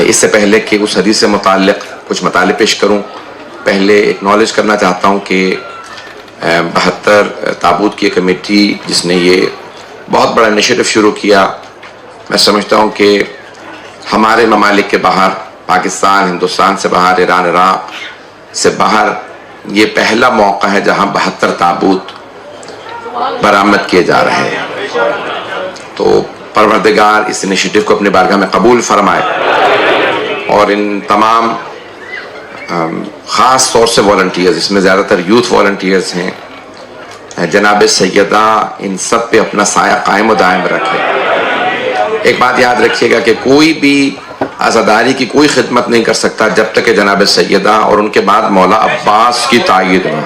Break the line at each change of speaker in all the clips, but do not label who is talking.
इससे पहले कि उस हदीस से मुताल्लिक़ कुछ मताले पेश करूँ, पहले एक्नॉलेज करना चाहता हूँ कि 72 ताबूत की कमेटी जिसने ये बहुत बड़ा इनिशिएटिव शुरू किया, मैं समझता हूँ कि हमारे ममालिक के बाहर, पाकिस्तान, हिंदुस्तान से बाहर, ईरान, इराक़ से बाहर ये पहला मौका है जहाँ 72 ताबूत बरामद किए जा रहे हैं। तो परवरदिगार इस इनिशिएटिव को अपनी बारगाह में कबूल फरमाए और इन तमाम ख़ास तौर से वॉलंटियर्स, इसमें ज़्यादातर यूथ वॉलंटियर्स हैं, जनाब सैयदा इन सब पे अपना साया कायम व दायम रखे। एक बात याद रखिएगा कि कोई भी आज़ादारी की कोई खिदमत नहीं कर सकता जब तक कि जनाब सैयदा और उनके बाद मौला अब्बास की तायीद में।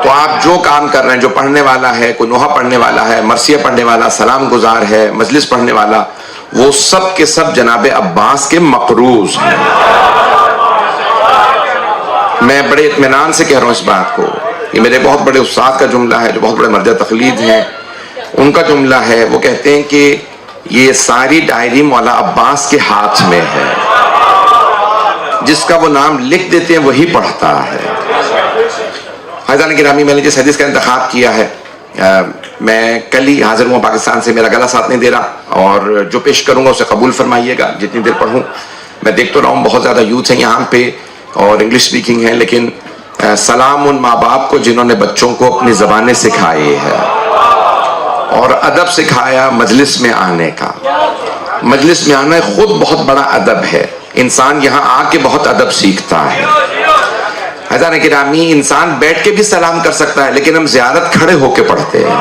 तो आप जो काम कर रहे हैं, जो पढ़ने वाला है, कोई नोहा पढ़ने वाला है, मरसिया पढ़ने वाला, सलाम गुजार है, मजलिस पढ़ने वाला, वो सब के सब जनाब अब्बास के मकरूज हैं। मैं बड़े इत्मीनान से कह रहा हूँ इस बात को। ये मेरे बहुत बड़े उस्ताद का जुमला है जो बहुत बड़े मर्द तकलीद हैं, उनका जुमला है। वो कहते हैं कि ये सारी डायरी मौला अब्बास के हाथ में है, जिसका वो नाम लिख देते हैं वही पढ़ता है। फ़ैज़ान गिरामी, मैंने जिस हदीस का इंतखाब किया है, मैं कल ही हाजिर हुआ पाकिस्तान से, मेरा गला साथ नहीं दे रहा, और जो पेश करूंगा उसे कबूल फरमाइएगा जितनी देर पढ़ूं। मैं देख तो रहा हूँ बहुत ज़्यादा यूथ हैं यहाँ पे और इंग्लिश स्पीकिंग है, लेकिन सलाम उन माँ बाप को जिन्होंने बच्चों को अपनी ज़बानें सिखाई है और अदब सिखाया मजलिस में आने का। मजलिस में आना खुद बहुत बड़ा अदब है, इंसान यहाँ आके बहुत अदब सीखता है। फ़ैज़ान गिरामी, इंसान बैठ के भी सलाम कर सकता है, लेकिन हम ज़ियारत खड़े होके पढ़ते हैं।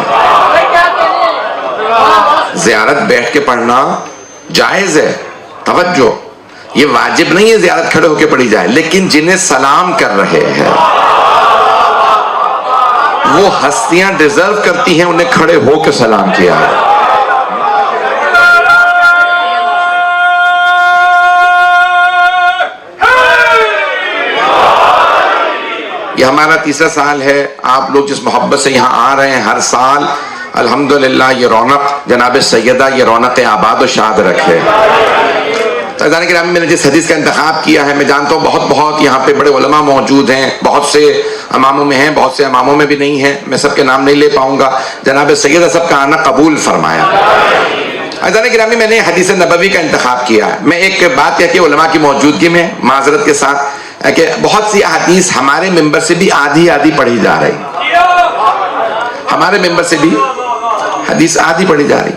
ज़ियारत बैठ के पढ़ना जायज़ है, तवज्जो, ये वाजिब नहीं है ज़ियारत खड़े होके पढ़ी जाए, लेकिन जिन्हें सलाम कर रहे हैं वो हस्तियां डिजर्व करती हैं उन्हें खड़े होकर सलाम किया है। ये हमारा तीसरा साल है। आप लोग जिस मोहब्बत से यहाँ आ रहे हैं हर साल, अल्हम्दुलिल्लाह ये रौनक जनाब सैयदा ये रौनक आबाद और शाद रखे। फ़ैज़ान गिरामी, मैंने जिस हदीस का इंतखाब किया है, मैं जानता हूँ बहुत यहाँ पे बड़े उलमा मौजूद हैं, बहुत से अमामों में हैं, बहुत से अमामों में भी नहीं हैं, मैं सबके नाम नहीं ले पाऊंगा। जनाब सैयदा सबका आना कबूल फरमाया। फ़ैज़ान गिरामी, मैंने हदीस नबवी का इंतखाब किया है। मैं एक बात कह के उलमा की मौजूदगी में माजरत के साथ कि बहुत सी हदीस हमारे मेंबर से भी आधी आधी पढ़ी जा रही, हमारे मेंबर से भी हदीस आधी पढ़ी जा रही।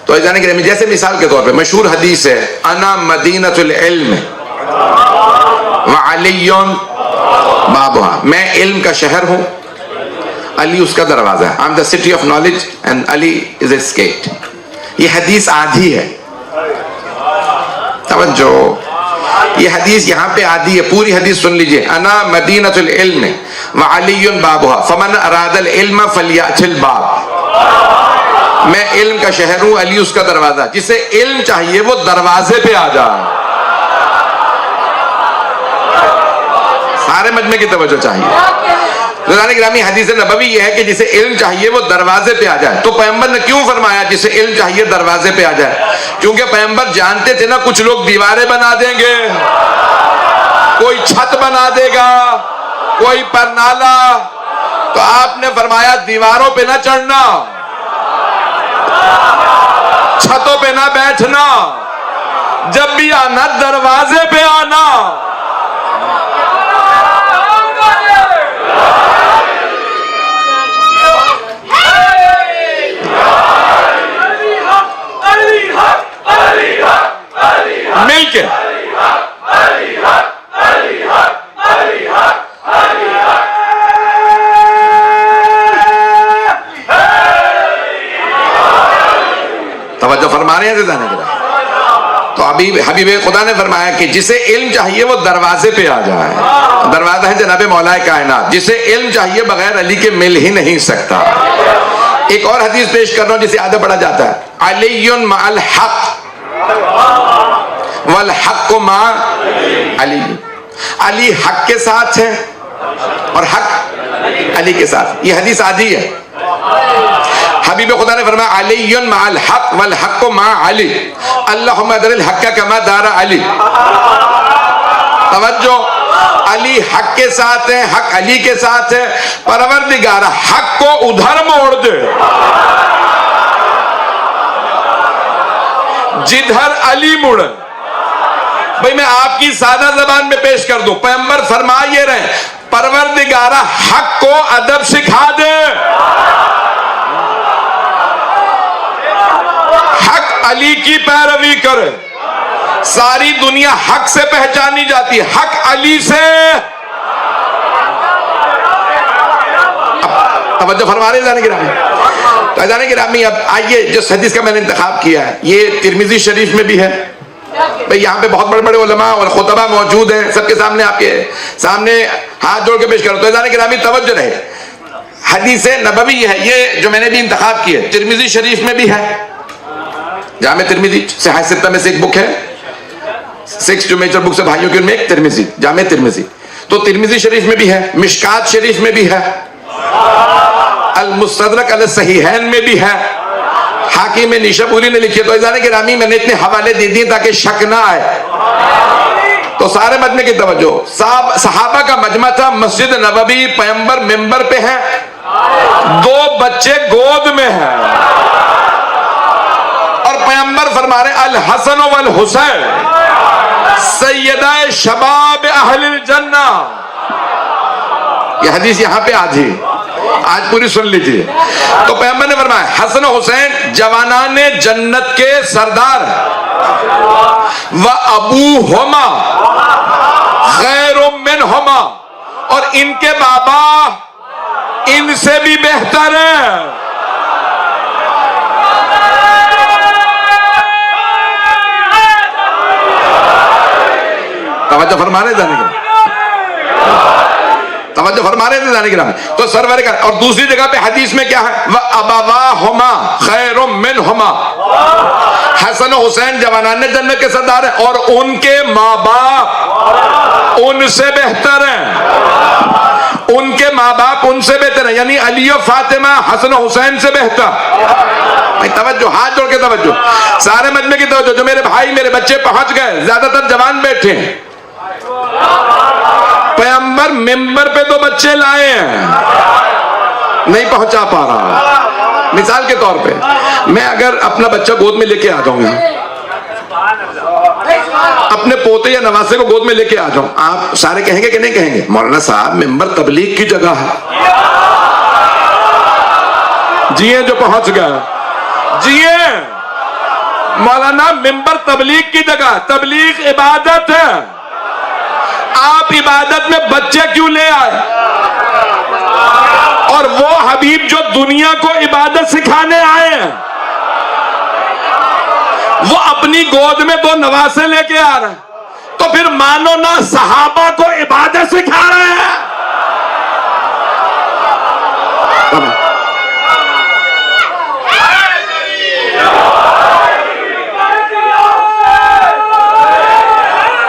तो जाने के जैसे मिसाल के तौर पे मशहूर हदीस है, अना मदीनतुल इल्म व अलीयुन बाबुहा, मैं इल्म का शहर हूँ, अली उसका दरवाजा है। I am the city of knowledge and Ali is it's get. ये हदीस आधी है, तवज्जो, ये हदीस यहाँ पे आधी है। पूरी हदीस सुन लीजिए, अना मदीनतुल इल्म व अलीयुन बाबुहा फमन अरादल इल्म फलियातिल बाब, मैं इल्म का शहर हूं, अली उसका दरवाजा, जिसे इल्म चाहिए वो दरवाजे पे आ जाए। सारे मजमे की तवज्जो चाहिए। फ़ैज़ान गिरामी, हदीस नबवी ये है कि जिसे इल्म चाहिए वो दरवाजे पे आ जाए। तो पैगंबर ने क्यों फरमाया जिसे इल्म चाहिए दरवाजे पे आ जाए? क्योंकि पैगंबर जानते थे ना कुछ लोग दीवारें बना देंगे, कोई छत बना देगा, कोई परनाला, तो आपने फरमाया दीवारों पे ना चढ़ना, छतों पे ना बैठना, जब भी आना दरवाजे पे आना। मिलके तवज्जो फरमा रहे हैं। तो अभी हबीब खुदा ने फरमाया कि जिसे इल्म चाहिए वो दरवाजे पे आ जाए। दरवाजा है जनाब मौलाए कायनात, जिसे इल्म चाहिए बगैर अली के मिल ही नहीं सकता। एक और हदीस पेश कर रहा हूं जिसे आधा पढ़ा जाता है, अलीयुन मअल हक वल हक मा अली, अली हक के साथ है और हक अली के साथ। ये हदीस आधी है। हबीब खुदा ने फरमाया अलीयुन मअल हक वल हक्कु मा अली, अल्लाहुम्मा दरिल हक्का कमा दारा अली। तवज्जो, अली हक के साथ है, हक अली के साथ है। परवरदिगार हक को उधर मोड़ दे जिधर अली मुड़। भाई मैं आपकी सादा जबान में पेश कर दूं, पैगंबर फरमा ये रहे, परवरदिगारा हक को अदब सिखा दे। हक अली की पैरवी करे, सारी दुनिया हक से पहचानी जाती है, हक अली से। तवज्जो फरमा रहे जाने गिरामी। अब आइए, जिस हदीस का मैंने इंतखाब किया है ये तिरमिजी शरीफ में भी है। भाई यहाँ पे बहुत बड़े बड़े उलमा और खुतबा मौजूद हैं, सबके सामने आपके सामने हाथ जोड़ के पेश करो। तो जाने गिरामी तवज्जो रहे, हदीस नबवी है ये जो मैंने भी इंतखाब की है, तिरमिजी शरीफ में भी है। जामे तिरमिजी सहीह सित्ता में से एक बुक है, 6 जो मेजर बुक्स है भाइयों की, उनमें एक तिरमिजी, जामे तिरमिजी। तो तिरमिजी शरीफ में भी है, मिशकात शरीफ में भी है, अल मुस्तदरक अल सहीहैन में भी है, हाकिम निशापुरी ने लिखी है। तो जाने गिरामी मैंने इतने हवाले दे दिए ताकि शक ना आए। तो सारे मजमे की तवज्जो, सहाबा का मजमा था, मस्जिद नबवी, पैगंबर मिंबर पे है, 2 बच्चे गोद में हैं और पैगंबर फरमा रहे अल हसन वल हुसैन सैयदाए शबाब अहलिल जन्ना। ये हदीस यहां पे आधी, आज पूरी सुन लीजिए। तो पैगंबर ने फरमाया हसन हुसैन जवानाने जन्नत के सरदार, व अबू होमा खैरुम मिन होमा, और इनके बाबा इनसे भी बेहतर है। तवज्जो फरमा रहे जाने के, तवज्जो फरमा रहे थे जाने के नाम। तो सरवर का, और दूसरी जगह पे हदीस में क्या है, व अबावा हुमा खैरुम मिन हुमा, हसन हुसैन जवानाने जन्नत के सरदार हैं और उनके माँ बाप उनसे बेहतर हैं, उनके माँ बाप उनसे बेहतर हैं, यानी अली और फातिमा हसन हुसैन से बेहतर। तवज्जो, हाथ जोड़ के तवज्जो, सारे मजमे की तवज्जो। जो मेरे भाई मेरे बच्चे पहुंच गए, ज्यादातर जवान बैठे हैं, पैगंबर मिंबर पे तो बच्चे लाए हैं, नहीं पहुंचा पा रहा। मिसाल के तौर पे मैं अगर अपना बच्चा गोद में लेके आ जाऊंगा, अपने पोते या नवासे को गोद में लेके आ जाऊं, आप सारे कहेंगे कि नहीं कहेंगे, मौलाना साहब मिंबर तबलीग की जगह है। जिए जो पहुंच गया, जिए मौलाना, मिंबर तबलीग की जगह, तबलीग इबादत है। आप इबादत में बच्चे क्यों ले आए? और वो हबीब जो दुनिया को इबादत सिखाने आए हैं, वो अपनी गोद में 2 नवासे लेके आ रहे हैं, तो फिर मानो ना सहाबा को इबादत सिखा रहे हैं।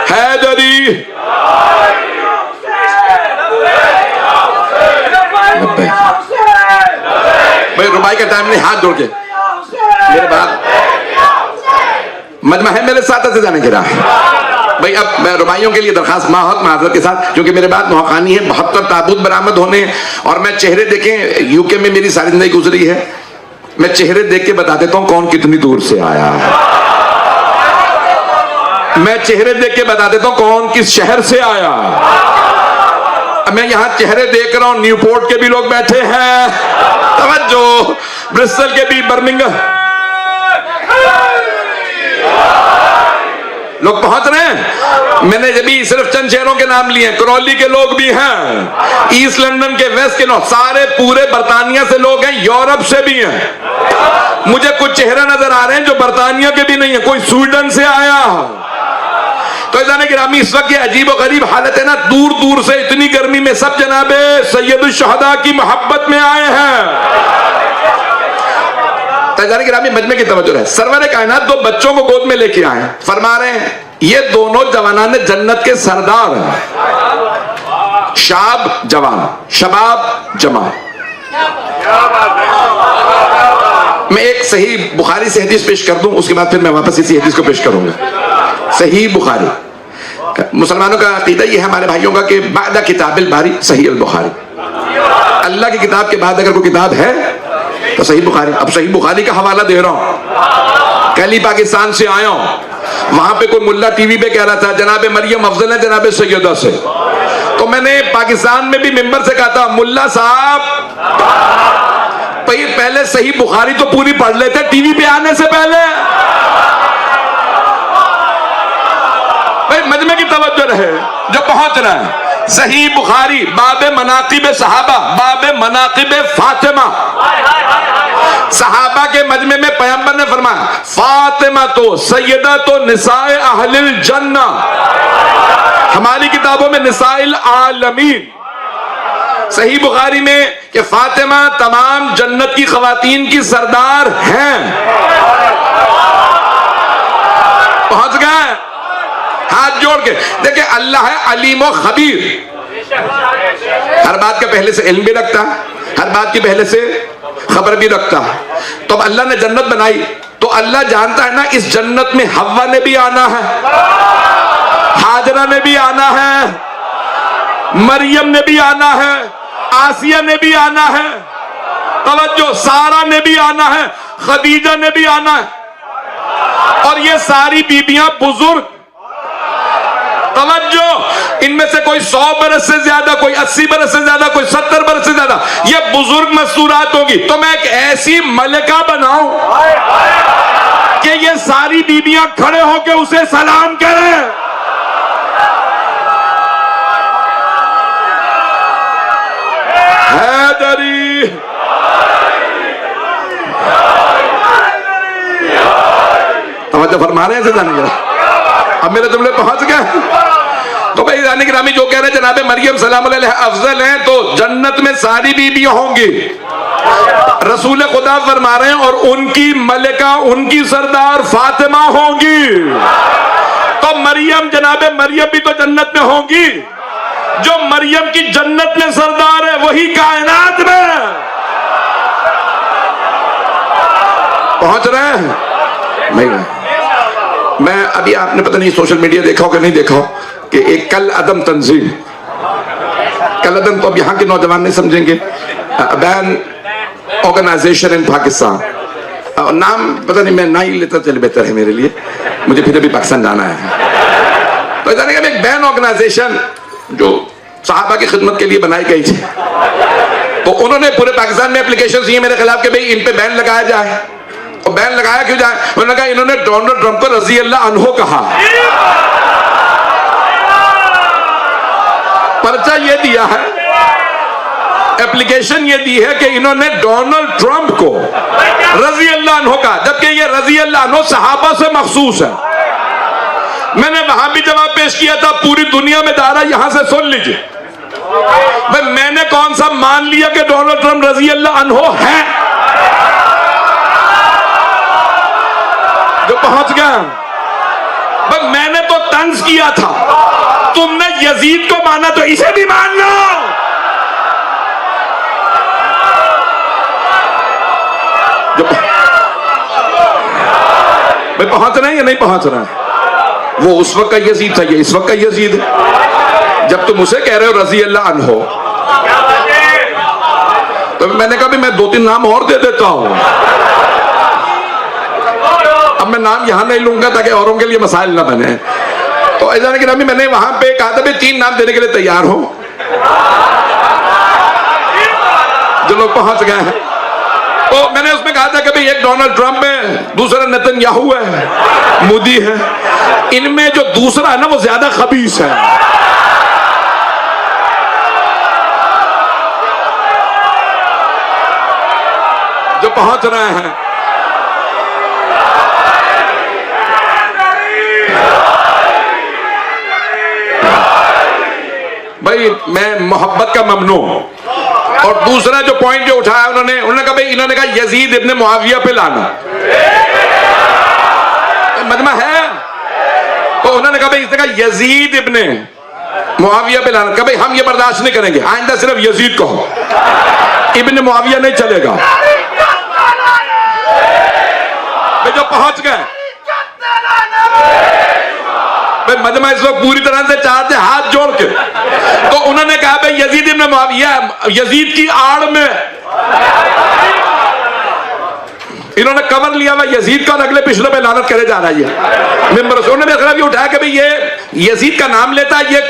हैदरी भाई रुबाई का टाइम नहीं, हाथ जोड़ के मेरे बात मजमा है मेरे साथ से जाने के रहा। भाई अब मैं रुबाइयों के लिए दरखास्त माजरत के साथ, क्योंकि मेरे बात मुहाकानी है, 72 ताबूत बरामद होने, और मैं चेहरे देखें, यूके में मेरी सारी जिंदगी गुजरी है, मैं चेहरे देख के बता देता हूं कौन कितनी दूर से आया है, मैं चेहरे देख के बता देता हूं कौन किस शहर से आया। मैं यहां चेहरे देख रहा हूं, न्यूपोर्ट के भी लोग बैठे हैं, तवज्जो, ब्रिस्टल के भी, बर्मिंघम लोग पहुंच रहे हैं। मैंने अभी सिर्फ चंद शहरों के नाम लिए, करौली के लोग भी हैं, ईस्ट लंदन के, वेस्ट के लोग, सारे पूरे बर्तानिया से लोग हैं, यूरोप से भी हैं। मुझे कुछ चेहरे नजर आ रहे हैं जो बर्तानिया के भी नहीं है, कोई स्वीडन से आया। तो जाने गिरामी, इस वक्त ये अजीब और गरीब हालत है ना, दूर दूर से इतनी गर्मी में सब जनाबे सैयदुल शुहदा की मोहब्बत में आए हैं। जाने गिरामी, मजमे की तवज्जो है, सरवर कायनात 2 बच्चों को गोद में लेके आए हैं, फरमा रहे हैं ये दोनों जवानाने जन्नत के सरदार हैं। शाब जवान, शबाब जमा, मैं एक सही बुखारी से हदीस पेश कर दूं, उसके बाद फिर मैं वापस इसी हदीस को पेश करूंगा। सही बुखारी, मुसलमानों का अकीदा ये है हमारे भाइयों का कि बादा किताबिल बारी सही अल बुखारी, अल्लाह की किताब के बाद अगर कोई किताब है तो सही बुखारी। अब सही बुखारी का हवाला दे रहा हूं। कल ही पाकिस्तान से आया हूं, वहां पे कोई मुल्ला टीवी पे कह रहा था जनाब मरियम अफजल है जनाब सैयदा से। तो मैंने पाकिस्तान में भी मिंबर से कहा था, मुल्ला साहब पहले सही बुखारी तो पूरी पढ़ लेते टीवी पे आने से पहले। भाई मजमे की तवज्जो रहे जो पहुंच रहा है। सही बुखारी बाबे मनाकिब सहाबा, बाबे मनाकिब फातिमा। सहाबा के मजमे में पैगंबर ने फरमाया फातिमा तो सैयदा तो निसाए अहलिल जन्ना, हमारी किताबों में निसाइल आलमीन। सही बुखारी में कि फातिमा तमाम जन्नत की खवातीन की सरदार हैं। पहुंच गए हाथ जोड़ के। देखिए अल्लाह है अलीम व खबीर, हर बात का पहले से इल्म भी रखता है, हर बात की पहले से खबर भी रखता है। तो अब अल्लाह ने जन्नत बनाई तो अल्लाह जानता है ना इस जन्नत में हव्वा ने भी आना है, हाजरा ने भी आना है, मरियम ने भी आना है, आसिया ने भी आना है, तवज्जो सारा ने भी आना है, खदीजा ने भी आना है। और ये सारी बीबियां बुजुर्ग, तवज्जो, इनमें से कोई 100 बरस से ज्यादा, कोई 80 बरस से ज्यादा, कोई 70 बरस से ज्यादा, ये बुजुर्ग मस्तूरात होगी। तो मैं एक ऐसी मलिका बनाऊं कि ये सारी बीबियां खड़े होकर उसे सलाम करें। हैदरी तवज्जो फरमा रहे हैं जाने का। अब मेरे जुमले पहुंच गए। तो भाई जाने की रामी जो कह रहे हैं जनाबे मरियम सलाम अलैहा अफजल हैं तो जन्नत में सारी बीबियां होंगी, रसूल खुदा फरमा रहे हैं, और उनकी मलिका उनकी सरदार फातिमा होंगी। तो मरियम जनाबे मरियम भी तो जन्नत में होंगी। जो मरियम की जन्नत में सरदार है वही कायनात में पहुंच रहे हैं। मैं अभी आपने पता नहीं सोशल मीडिया देखा हो कि नहीं देखा हो कि एक कल अदम तंजीम, कल अदम तो अब यहाँ के नौजवान नहीं समझेंगे, बैन ऑर्गेनाइजेशन इन पाकिस्तान, नाम पता नहीं मैं ना ही लेता चले बेहतर है मेरे लिए, मुझे फिर अभी पाकिस्तान जाना है। तो जाने का एक बैन ऑर्गेनाइजेशन जो साहबा की खिदमत के लिए बनाई गई थी, तो उन्होंने पूरे पाकिस्तान में एप्लीकेशन दी मेरे खिलाफ कि भाई इन पे बैन लगाया जाए। और बैन लगाया क्यों जाए? उन्होंने कहा इन्होंने डोनाल्ड ट्रंप को रजी अल्लाह अन्हो कहा। पर्चा ये दिया है, एप्लीकेशन ये दी है कि इन्होंने डोनाल्ड ट्रंप को रजी अल्लाह अन्हो कहा, जबकि ये रजी अल्लाह अन्हो सहाबा से मखसूस है। मैंने वहां भी जवाब पेश किया था, पूरी दुनिया में दायरा यहां से सुन लीजिए। भाई मैंने कौन सा मान लिया कि डोनाल्ड ट्रंप रजी अल्लाह अन्हो है? जो पहुंच गया। भाई मैंने तो तंज किया था, तुमने यजीद को माना तो इसे भी मान लो। भाई पहुंच रहे हैं या नहीं पहुंच रहे हैं? वो उस वक्त का यजीद था, ये इस वक्त का यजीद है। जब तुम उसे कह रहे हो रजी अल्लाह अन्हो, तो मैंने कहा भी मैं 2-3 नाम और दे देता हूं। अब मैं नाम यहां नहीं लूंगा ताकि औरों के लिए मसाइल ना बने। तो ऐसा नहीं कि रमी मैंने वहां पे कहा था भी 3 नाम देने के लिए तैयार हो, जो लोग पहुंच गए हैं। तो मैंने उसमें कहा था कि भाई एक डोनाल्ड ट्रंप है, दूसरा नेतन्याहू है, मोदी है, इनमें जो दूसरा है ना वो ज्यादा खबीस है। जो पहुंच रहे हैं। भाई मैं मोहब्बत का ममनू। और दूसरा जो पॉइंट जो उठाया उन्होंने कहा भाई इन्होंने कहा यजीद इब्ने मुआविया पे लाना मजमा है। तो उन्होंने कहा भाई इसने कहा यजीद इब्ने मुआविया पे लाना, कहा भाई हम ये बर्दाश्त नहीं करेंगे, आइंदा सिर्फ यजीद कहो, इब्ने मुआविया नहीं चलेगा। जो पहुंच गए भाई मजमा इस वक्त पूरी तरह से चाहते हाथ जोड़ के, तो उन्होंने कहा भाई यजीद इब्न मुआविया यजीद की आड़ में इन्होंने कवर लिया हुआ यजीद का और अगले पिछले पे लानत करे जा रहा है। मेंबर उन्होंने मेरा भी उठाया कि भाई ये यजीद का नाम लेता है ये,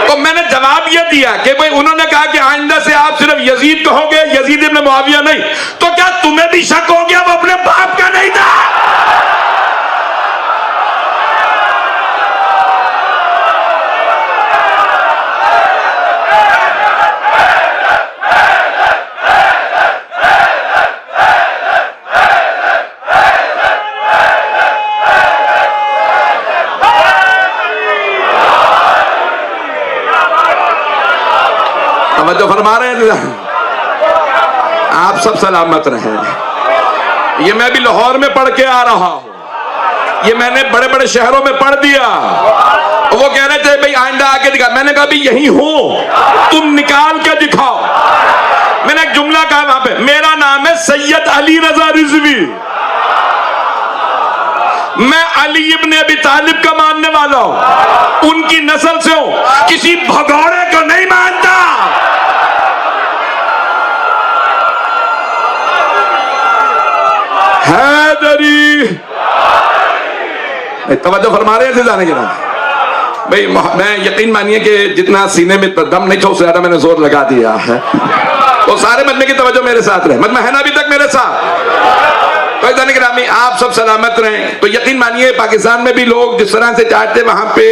तो मैंने जवाब ये दिया कि भाई उन्होंने कहा कि आइंदा से आप सिर्फ यजीद कहोगे, यजीद इब्न मुआविया नहीं, तो क्या तुम्हें भी शक हो गया वो अपने बाप का नहीं था? जो फरमा रहे हैं आप सब सलामत रहें। ये मैं भी लाहौर में पढ़ के आ रहा हूं, ये मैंने बड़े बड़े शहरों में पढ़ दिया। वो कह रहे थे भाई आइंदा आके दिखा, मैंने कहा भाई यही हूं, तुम निकाल के दिखाओ। मैंने एक जुमला कहा वहां पे, मेरा नाम है सैयद अली रजा रिजवी, मैं अली इब्न अबी तालिब का मानने वाला हूं, उनकी नस्ल से हूं, किसी भगोड़े को नहीं मानता। हैदरी तवज्जो फरमा रहे थे जाने के नाम भाई, मैं यकीन मानिए कि जितना सीने में दम नहीं था उससे ज्यादा मैंने जोर लगा दिया है, तो सारे मजमे की तवज्जो मेरे साथ रहे, मजमा है ना अभी तक मेरे साथ। तो जाने के नाम आप सब सलामत रहें। तो यकीन मानिए पाकिस्तान में भी लोग जिस तरह से चाहते वहां पे,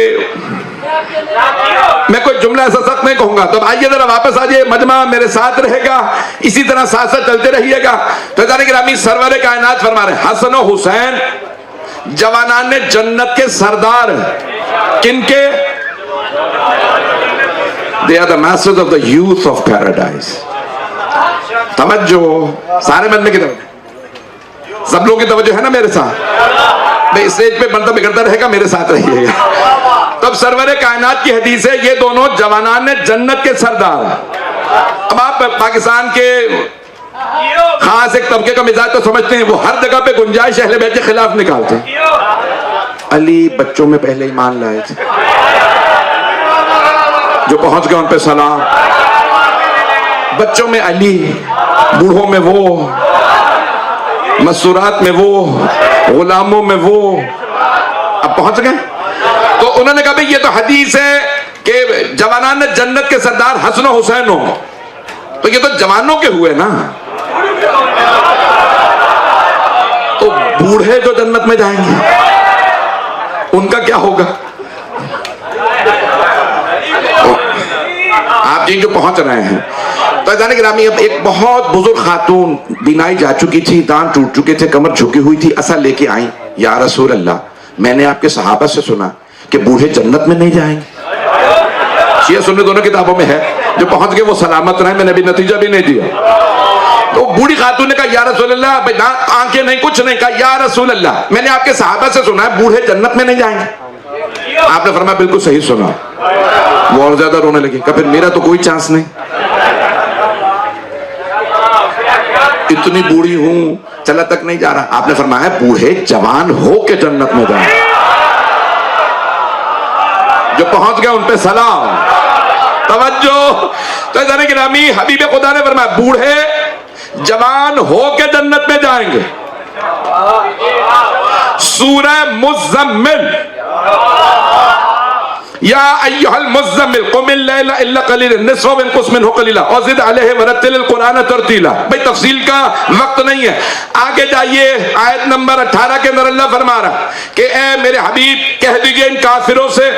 मैं कोई जुमला ऐसा सख्त नहीं कहूंगा, तो आइए जरा वापस आ जाइए, मजमा मेरे साथ रहेगा, इसी तरह साथ साथ चलते रहिएगा। तो जाने के नाम सरवर कायनात फरमा रहे हसन और हुसैन जवानान जन्नत के सरदार, किनके? They are the masters of the youth of paradise. तवज्जो सारे बनने की तवज्जो, सब लोगों की तवज्जो है ना मेरे साथ भाई, स्टेज पे बनता बिगड़ता रहेगा, मेरे साथ रहिएगा। तब सरवर कायनात की हदीस है, ये दोनों जवानान ने जन्नत के सरदार। अब आप पाकिस्तान के खास एक तबके का मिजाज तो समझते हैं, वो हर जगह पे गुंजाइश अहले बैत के खिलाफ निकालते हैं। अली बच्चों में पहले ईमान लाए थे, जो पहुंच गए उन पे सलाम। बच्चों में अली, बूढ़ों में वो, मसूरात में वो, गुलामों में वो, अब पहुंच गए। तो उन्होंने कहा भाई ये तो हदीस है कि जवानान ने जन्नत के सरदार हसन और हुसैन हो, तो ये तो जवानों के हुए ना, तो बूढ़े जो जन्नत में जाएंगे उनका क्या होगा? तो आप जी जो पहुंच रहे हैं, तो जाने के नामी अब एक बहुत बुजुर्ग खातून बीनाई जा चुकी थी, दांत टूट चुके थे, कमर झुकी हुई थी, असा लेके आई, या रसूल अल्लाह मैंने आपके सहाबा से सुना कि बूढ़े जन्नत में नहीं जाएंगे। शिया सुन्नी दोनों किताबों में है, जो पहुंच गए वो सलामत रहे, मैंने अभी नतीजा भी नहीं दिया। तो बूढ़ी खातून ने कहा या रसूल अल्लाह, भाई आंखें नहीं कुछ नहीं, कहा या रसूल अल्लाह मैंने आपके सहाबा से सुना है बूढ़े जन्नत में नहीं जाएंगे। आपने फरमाया बिल्कुल सही सुना। वो और ज्यादा रोने लगी, कहा फिर मेरा तो कोई चांस नहीं, इतनी बूढ़ी हूं चला तक नहीं जा रहा। आपने फरमाया बूढ़े जवान हो के जन्नत में जाए, जो पहुंच गए उन पे सलाम। तवज्जो, तो जाने के नामी हबीब खुदा ने फरमाया बूढ़े जवान हो के जन्नत में जाएंगे। सूरह मुज़्ज़म्मिल, या अय्युहल मुज़्ज़म्मिल क़ुमिल लैला इल्ला क़लीलन निस्फ़हु व इंक़ुस मिन्हु क़लीला व ज़िद अलैहि वरत्तिलिल क़ुरआन तरतीला। भाई तफसील का वक्त नहीं है, आगे जाइए आयत नंबर 18 के अंदर अल्लाह फरमा रहा कि ए मेरे हबीब कह दीजिए इन काफिरों से,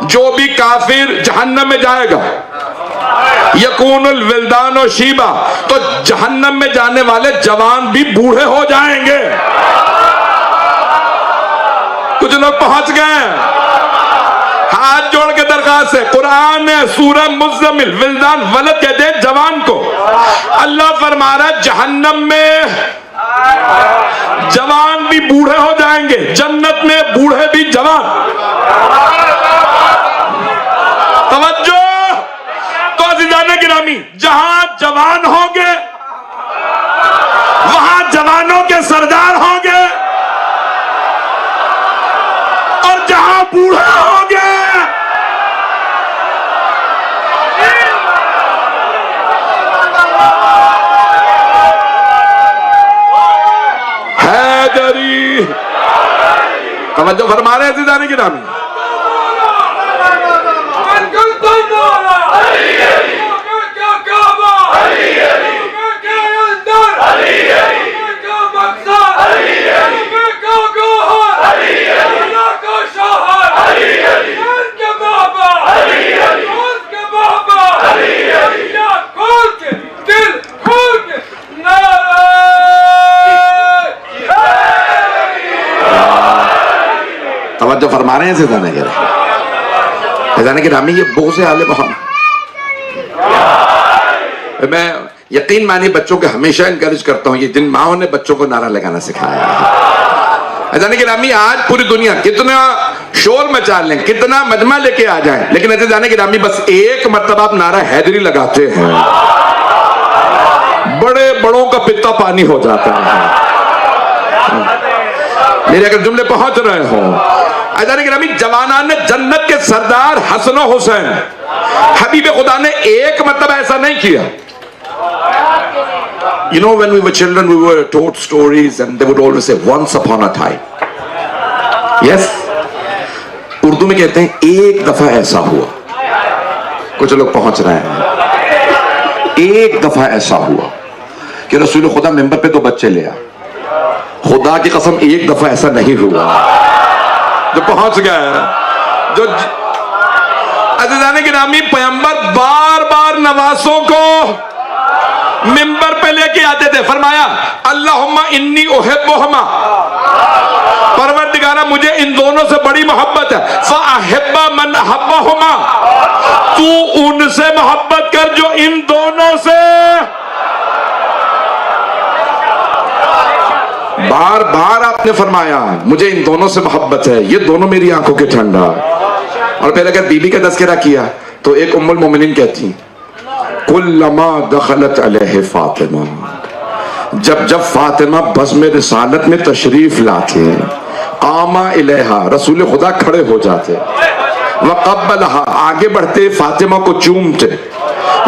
जो भी काफिर जहन्नम में जाएगा, यकूनुल विल्दान व शीबा, तो जहन्नम में जाने वाले जवान भी बूढ़े हो जाएंगे। कुछ लोग पहुंच गए, हाथ जोड़ के दरखास्त है, कुरान है सूरह मुज़्ज़म्मिल, विल्दान वलद कहते हैं जवान को। अल्लाह फरमा रहा है जहन्नम में जवान भी बूढ़े हो जाएंगे, जन्नत में बूढ़े भी जवान। तवज्जो, तो अज़ीज़ाने गिरामी, जहां जवान होंगे वहां जवानों के सरदार होंगे। बूढ़ा हो गया। हैदरी तवज्जो फरमा रहे थे जाने की नामी। तवज्जो फरमा रहे हैं ज़ैदान के नामी। ये बोझ है आले मोहम्मद। मैं यकीन मानिए बच्चों को हमेशा इनकरेज करता हूं, ये जिन माओं ने बच्चों को नारा लगाना सिखाया है। ज़ैदान के नामी आज पूरी दुनिया कितना शोर मचा लें, कितना मजमा लेके आ जाए, लेकिन ज़ैदान के नामी बस एक मर्तबा आप नारा हैदरी लगाते हैं, बड़े बड़ों का पित्ता पानी हो जाता है। मेरे अगर जुमले पहुंच रहे हो, जवानान ने जन्नत के सरदार हसन और हुसैन हबीब खुदा ने एक मतलब ऐसा नहीं किया। You know, when we were children, we were told stories and they would always say once upon a time. Yes, Urdu में कहते हैं एक दफा ऐसा हुआ। कुछ लोग पहुंच रहे हैं। एक दफा ऐसा हुआ कि रसूल खुदा मिंबर पे 2 बच्चे ले आए। खुदा की कसम एक दफा ऐसा नहीं हुआ। जो पहुंच गया, जो अज़ीज़ान गिरामी पैगंबर बार बार नवासों को मिंबर पे लेके आते थे। फरमाया अल्लाहुम्मा इन्नी उहिब्बुहुमा, परवरदिगारा मुझे इन दोनों से बड़ी मोहब्बत है। फ़अहिब्बा मन अहब्बहुमा, तू उनसे मोहब्बत कर जो इन दोनों से। बार बार आपने फरमाया मुझे इन दोनों से मोहब्बत है, ये दोनों मेरी आंखों के ठंडा। और फिर अगर बीबी का तज़किरा किया तो एक उम्मुल मोमिनीन कहती कुल्लमा दखलत अलैहि फातिमा, जब जब फातिमा बज़्म रिसालत में तशरीफ लाते कामा इलैहा, रसूल खुदा खड़े हो जाते, व क़ब्बलहा, आगे बढ़ते फातिमा को चूमते,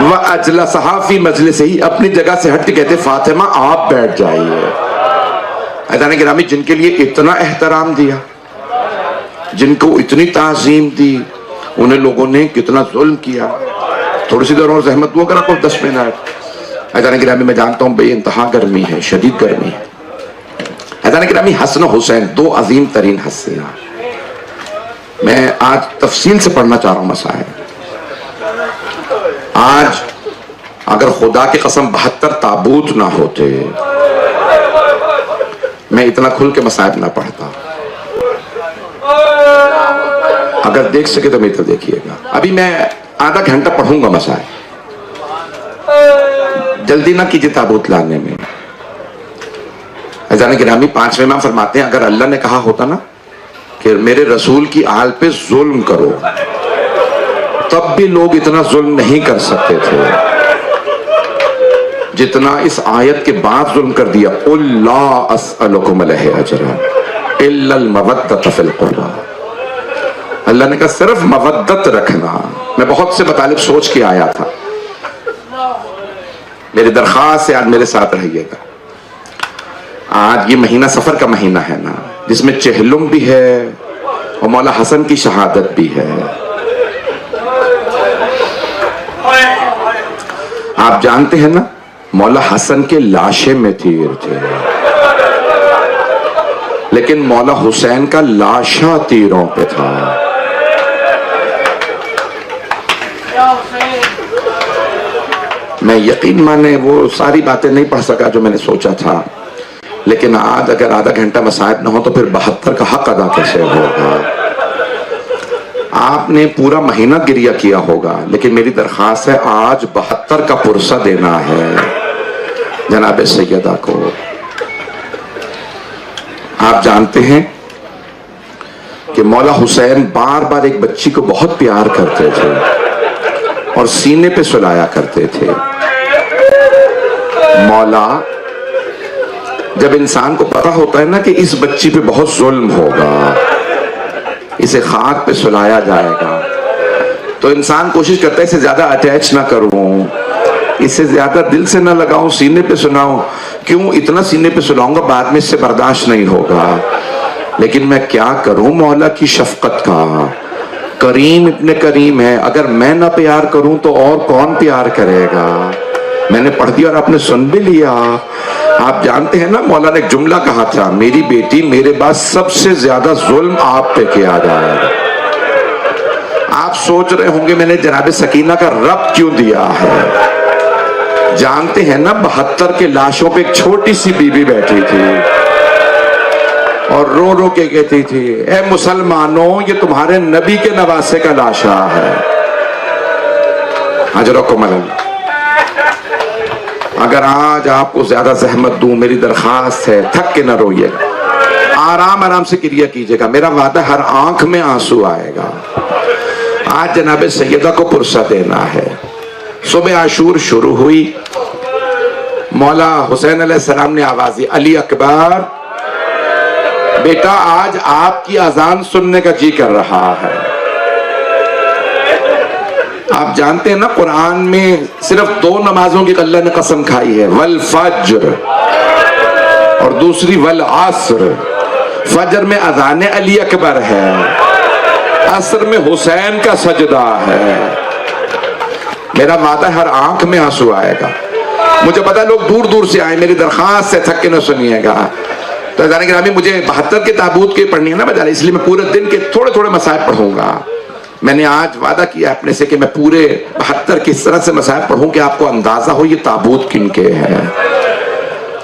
व अजलसहा फी मजलिसिही, अपनी जगह से हट के कहते फातिमा आप बैठ जाइए। ज़ैदान गिरामी जिनके लिए इतना एहतराम दिया, जिनको इतनी ताज़ीम दी, उन्हें लोगों ने कितना जुल्म किया। थोड़ी सी देर और ज़हमत वो करा को 10 मिनट। ज़ैदान गिरामी मैं जानता हूँ बेइंतहा गर्मी है, शदीद गर्मी है। ज़ैदान गिरामी हसन हुसैन 2 अजीम तरीन हस्तियां। मैं आज तफसील से पढ़ना चाह रहा हूँ मसाइल। आज अगर खुदा की कसम 72 ताबूत ना होते, मैं इतना खुल के मसाइब ना पढ़ता। अगर देख सके तो मेरी तो देखिएगा। अभी मैं आधा घंटा पढ़ूंगा मसाइब, जल्दी ना कीजिए ताबूत लाने में। ज़ैदान गिरामी 5वें इमाम फरमाते हैं अगर अल्लाह ने कहा होता ना कि मेरे रसूल की आल पे जुल्म करो, तब भी लोग इतना जुल्म नहीं कर सकते थे जितना इस आयत के बाद जुल्म कर दिया। ला अस्अलुकुम अलैहि अजरन इल्लल मवद्दत फिल कुर्बा। अल्लाह ने कहा सिर्फ मवद्दत रखना। मैं बहुत से मुतालिब सोच के आया था। मेरी दरख्वास्त है आज मेरे साथ रहिएगा। आज ये महीना सफर का महीना है ना, जिसमें चहलुम भी है और मौला हसन की शहादत भी है। आप जानते हैं ना मौला हसन के लाशे में तीर थे, लेकिन मौला हुसैन का लाशा तीरों पे था। मैं यकीन माने वो सारी बातें नहीं पढ़ सका जो मैंने सोचा था, लेकिन आज अगर आधा घंटा मसाइब ना हो तो फिर 72 का हक अदा कैसे होगा। आपने पूरा महीना गिरिया किया होगा, लेकिन मेरी दरख्वास्त है आज 72 का पुरसा देना है जनाब सैयदा को। आप जानते हैं कि मौला हुसैन बार बार एक बच्ची को बहुत प्यार करते थे और सीने पे सुलाया करते थे। मौला जब इंसान को पता होता है ना कि इस बच्ची पे बहुत जुल्म होगा, इसे खाक पे सुलाया जाएगा। तो इंसान कोशिश करता है इसे ज्यादा अटैच ना करूं, इसे ज्यादा दिल से ना लगाऊं, सीने पे सुनाऊं। क्यों इतना सीने पे सुनाऊंगा, बाद में इससे बर्दाश्त नहीं होगा। लेकिन मैं क्या करूं, मौला की शफकत का, करीम इतने करीम है, अगर मैं ना प्यार करूं तो और कौन प्यार करेगा। मैंने पढ़ दिया और आपने सुन भी लिया। आप जानते हैं ना, मौला ने एक जुमला कहा था, मेरी बेटी मेरे बाद सबसे ज्यादा जुल्म आप पे किया जाएगा। आप सोच रहे होंगे मैंने जनाब सकीना का रब क्यों दिया है। जानते हैं ना, 72 के लाशों पे एक छोटी सी बीबी बैठी थी और रो रो के कहती थी, ए मुसलमानों, ये तुम्हारे नबी के नवासे का लाशा है। अजरको मलन। अगर आज आपको ज्यादा जहमत दूं, मेरी दरखास्त है, थक के ना रोइएगा, आराम आराम से क्रिया कीजिएगा। मेरा वादा, हर आंख में आंसू आएगा। आज जनाब सैयदा को पुरसा देना है। सुबह आशूर शुरू हुई, मौला हुसैन अलैहिस्सलाम ने आवाज दी, अली अकबर, बेटा आज आपकी अजान सुनने का जी कर रहा है। आप जानते हैं ना, कुरान में सिर्फ 2 नमाजों की अल्लाह ने कसम खाई है, वल फज्र और दूसरी वल असर। फजर में अजान अली अकबर है, असर में हुसैन का सजदा है। मेरा वादा, हर आंख में आंसू आएगा। मुझे पता है लोग दूर दूर से आए, मेरी दरखास्त से थक के न सुनिएगा। तो जाने के मुझे 72 के ताबूत के पढ़नी है ना बजाय, इसलिए मैं पूरे दिन के थोड़े थोड़े मसाइब पढ़ूंगा। मैंने आज वादा किया अपने से कि मैं पूरे 72 किस तरह से मसाइब पढ़ूं कि आपको अंदाजा हो ये ताबूत किनके हैं।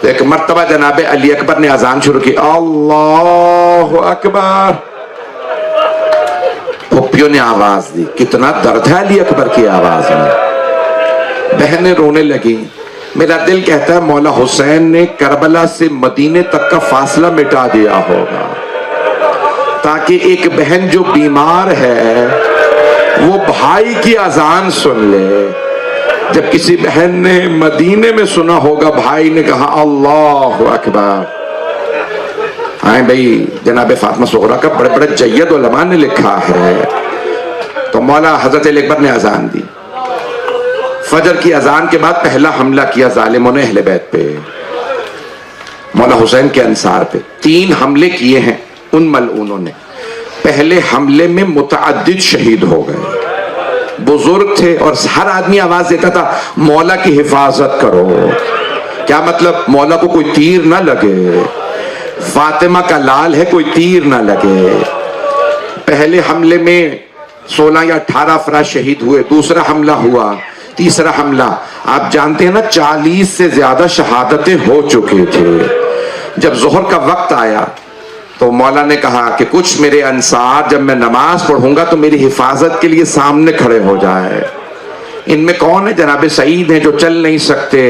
तो एक मर्तबा जनाबे अली अकबर ने अजान शुरू की, अल्लाह अकबर। फुप्पियों ने आवाज दी, कितना दर्द है अली अकबर की आवाज में। बहनें रोने लगी। मेरा दिल कहता है मौला हुसैन ने करबला से मदीने तक का फासला मिटा दिया होगा, ताकि एक बहन जो बीमार है वो भाई की अजान सुन ले। जब किसी बहन ने मदीने में सुना होगा, भाई ने कहा अल्लाह अकबर। आए भाई, जनाब फातिमा सुगरा का बड़े बड़े जय्यद उलमा ने लिखा है। तो मौला हजरत अली अकबर ने अजान दी। फजर की अजान के बाद पहला हमला किया जालिमों ने अहले बैत पे, मौला हुसैन के अंसार पे। 3 हमले किए हैं उन मलऊनों ने। पहले हमले में मुतअद्दिद शहीद हो गए, बुजुर्ग थे और हर आदमी आवाज देता था, मौला की हिफाजत करो। क्या मतलब, मौला को कोई तीर ना लगे, फातिमा का लाल है, कोई तीर ना लगे। पहले हमले में 16 या 18 अफराद शहीद हुए। दूसरा हमला हुआ, तीसरा हमला, आप जानते हैं ना 40 से ज्यादा शहादतें हो चुकी थी। जब जोहर का वक्त आया तो मौला ने कहा कि कुछ मेरे अंसार जब मैं नमाज पढ़ूंगा तो मेरी हिफाजत के लिए सामने खड़े हो जाए। इनमें कौन है? जनाब सईद हैं जो चल नहीं सकते।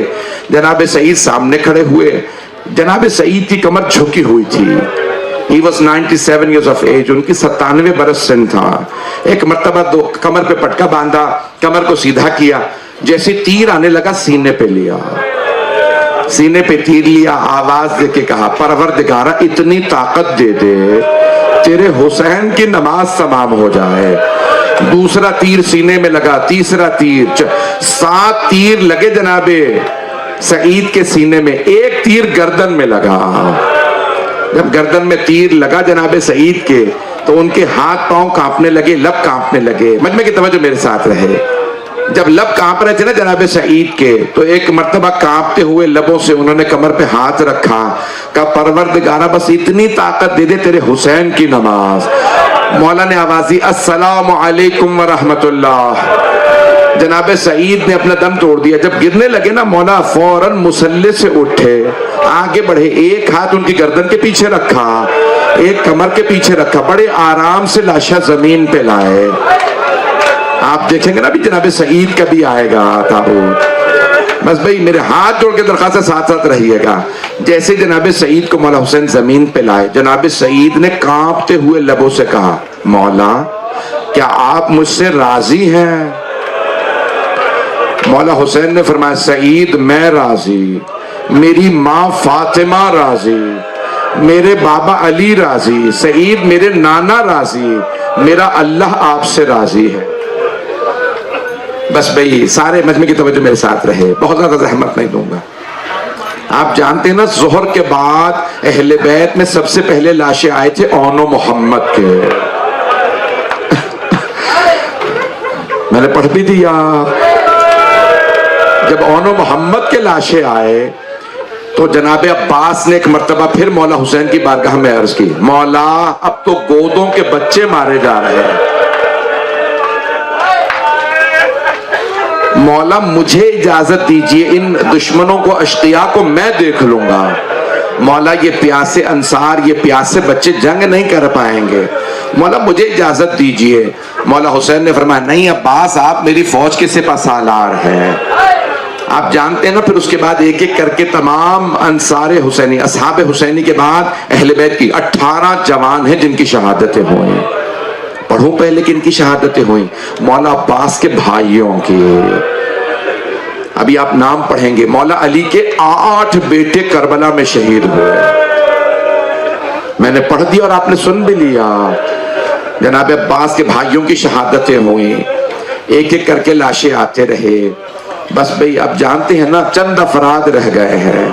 जनाब सईद सामने खड़े हुए। जनाब सईद की कमर झुकी हुई थी। He was 97 years of age, उनकी 97 बरस सिन था। एक मर्तबा कमर पे पटका बांधा, कमर को सीधा किया, जैसे तीर आने लगा सीने पे लिया, सीने पे तीर लिया, आवाज दे के कहा, परवरदिगारा इतनी ताकत दे दे तेरे हुसैन की नमाज तमाम हो जाए। दूसरा तीर सीने में लगा, तीसरा तीर, 7 तीर लगे जनाबे सईद के सीने में। एक तीर गर्दन में लगा। जब गर्दन में तीर लगा जनाबे सईद के तो उनके हाथ पांव कांपने लगे, लब कांपने लगे। मजमे की तवज्जो मेरे साथ रहे। जब लब कांप रहे थे ना जनाबे सईद के, तो एक मर्तबा कांपते हुए लबों से उन्होंने कमर पे हाथ रखा, कहा परवरदिगारा बस इतनी ताकत दे दे तेरे हुसैन की नमाज। मौला ने आवाज दी, अस्सलामु अलैकुम व रहमतुल्लाह। जनाबे सईद ने अपना दम तोड़ दिया। जब गिरने लगे ना, मौला फौरन मुसल्ले से उठे, आगे बढ़े, एक हाथ उनकी गर्दन के पीछे रखा, एक कमर के पीछे रखा, बड़े आराम से लाशा जमीन पे लाए। आप देखेंगे ना भी जनाबे सईद का भी आएगा ताबूत। बस भाई मेरे हाथ जोड़ के दरखास्त से साथ साथ रहिएगा। जैसे जनाबे सईद को मौला हुसैन जमीन पे लाए, जनाबे सईद ने कांपते हुए लबों से कहा, मौला क्या आप मुझसे राजी हैं? मौला हुसैन ने फरमाया, सईद मैं राजी, मेरी माँ फातिमा राजी, मेरे बाबा अली राजी, सईद मेरे नाना राजी, मेरा अल्लाह आपसे राजी है। बस भाई सारे मजमे की तवज्जो मेरे साथ रहे, बहुत ज्यादा रहमत नहीं दूंगा। आप जानते हैं ना, जोहर के बाद अहले बैत में सबसे पहले लाशें आए थे ओनो मोहम्मद के। मैंने पढ़ भी दिया, जब ओनो मोहम्मद के लाशें आए तो जनाबे अब्बास ने एक मर्तबा फिर मौला हुसैन की बारगाह में अर्ज की, मौला अब तो गोदों के बच्चे मारे जा रहे हैं, मौला मुझे इजाजत दीजिए, इन दुश्मनों को अश्किया को मैं देख लूंगा। मौला ये प्यासे अंसार, ये प्यासे बच्चे जंग नहीं कर पाएंगे, मौला मुझे इजाजत दीजिए। मौला हुसैन ने फरमाया, नहीं अब्बास आप मेरी फौज के सिपासालार हैं। आप जानते हैं ना, फिर उसके बाद एक एक करके तमाम अंसारे हुसैनी, असहाबे हुसैनी के बाद अहले बैत की 18 जवान हैं जिनकी शहादतें हुई। पढ़ो पहले कि इनकी शहादतें हुई, मौला अब्बास के भाइयों की। अभी आप नाम पढ़ेंगे, मौला अली के 8 बेटे करबला में शहीद हुए। मैंने पढ़ दिया और आपने सुन भी लिया। जनाब अब्बास के भाइयों की शहादतें हुई, एक एक करके लाशें आते रहे। बस भाई आप जानते हैं ना, चंद अफराद रह गए हैं,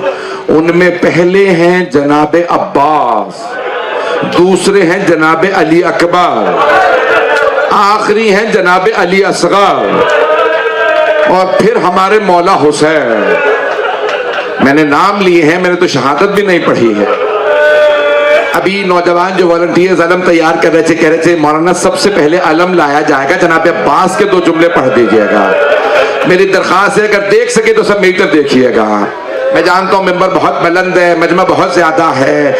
उनमें पहले हैं जनाबे अब्बास, दूसरे हैं जनाबे अली अकबर, आखिरी हैं जनाबे अली असगर, और फिर हमारे मौला हुसैन। मैंने नाम लिए हैं, मैंने तो शहादत भी नहीं पढ़ी है। अभी नौजवान जो वॉलंटियर्स अलम तैयार कर रहे थे, कह रहे थे मौलाना सबसे पहले अलम लाया जाएगा, जनाब अब्बास के 2 जुमले पढ़ दीजिएगा। मेरी दरख्वास्त है, अगर देख सके तो सब मेरी तरफ देखिएगा। मैं जानता हूं मेंबर बहुत बुलंद है, मजमा बहुत ज्यादा है।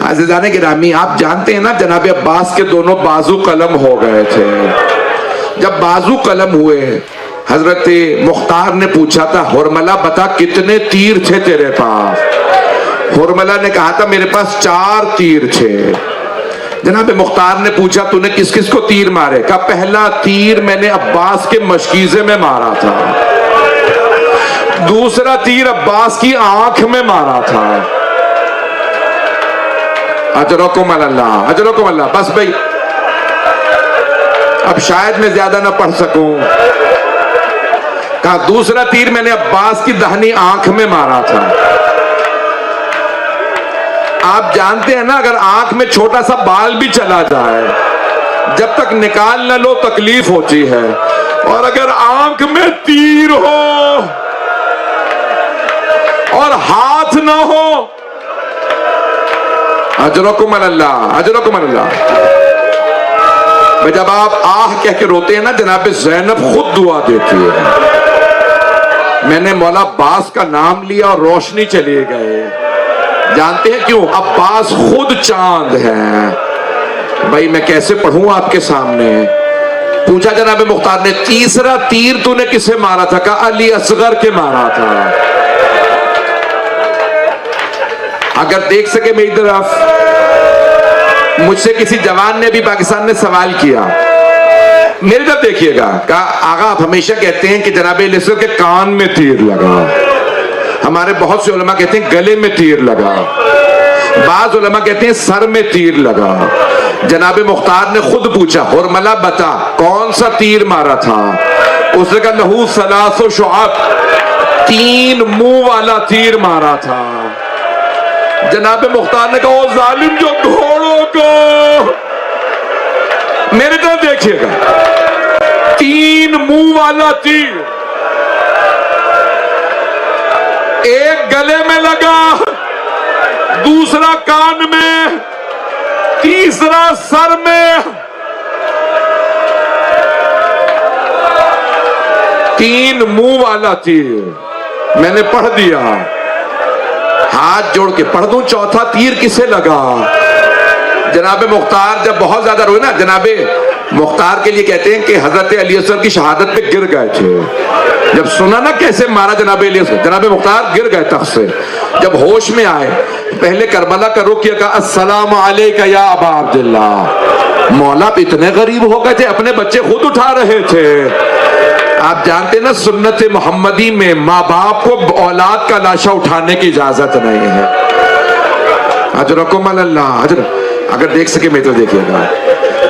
अज़ीज़ाने गिरामी, आप जानते हैं ना, जनाब अब्बास के दोनों बाजू कलम हो गए थे। जब बाजू कलम हुए, हजरत मुख्तार ने पूछा था, हुरमला बता कितने तीर थे तेरे पास? हुरमला ने कहा था मेरे पास 4 तीर थे। जनाब मुख्तार ने पूछा तूने किस किस को तीर मारे? कहा पहला तीर मैंने अब्बास के मशकीजे में मारा था, दूसरा तीर अब्बास की आंख में मारा था। अजरकुम अल्लाह, अजरकुम अल्लाह। बस भाई अब शायद मैं ज्यादा ना पढ़ सकूं। कहा दूसरा तीर मैंने अब्बास की दाहिनी आंख में मारा था। आप जानते हैं ना, अगर आंख में छोटा सा बाल भी चला जाए, जब तक निकाल न लो तकलीफ होती है, और अगर आंख में तीर हो और हाथ ना हो, अजरकुम अल्लाह, अजरकुम अल्लाह। जब आप आह कह के रोते हैं ना, जनाब ज़ैनब खुद दुआ देती है। मैंने मौला अब्बास का नाम लिया और रोशनी चले गए। जानते हैं क्यों? अब्बास खुद चांद है। भाई मैं कैसे पढ़ूं आपके सामने? पूछा जनाब मुख्तार ने, तीसरा तीर तूने किसे मारा था? कहा अली असगर के मारा था। अगर देख सके मेरी तरफ, मुझसे किसी जवान ने भी पाकिस्तान में सवाल किया, मेरी तरफ देखिएगा। कहा आगा आप हमेशा कहते हैं कि जनाब अली असगर के कान में तीर लगा, हमारे बहुत से उलमा कहते हैं गले में तीर लगा, बाज उलमा कहते हैं सर में तीर लगा। जनाब मुख्तार ने खुद पूछा, हुरमला बता कौन सा तीर मारा था? उसने कहा लहू सलासो शुअब, 3 मुंह वाला तीर मारा था। जनाब मुख्तार ने कहा ओ जालिम जो घोड़ों को, मेरे तरफ देखिएगा, 3 मुंह वाला तीर, एक गले में लगा, दूसरा कान में, तीसरा सर में। 3 मुंह वाला तीर मैंने पढ़ दिया। हाथ जोड़ के पढ़ दूं, चौथा तीर किसे लगा? जनाब मुख्तार जब बहुत ज्यादा रोए ना, जनाबे मुख्तार के लिए कहते हैं कि हजरत अली असगर की शहादत पे गिर गए थे। जब सुना ना कैसे मारा जनाब अली असगर, जनाब मुख्तार गिर गए तख्त से। जब होश में आए, पहले करबला का रुख किया, कहा अस्सलाम अलैका या अबा अब्दुल्लाह। मौला इतने गरीब हो गए थे, अपने बच्चे खुद उठा रहे थे। आप जानते ना, सुन्नत मोहम्मदी में माँ बाप को औलाद का लाशा उठाने की इजाजत नहीं है। अजरकुम अल्लाह, अजर। अगर देख सके मैं तो देखिएगा।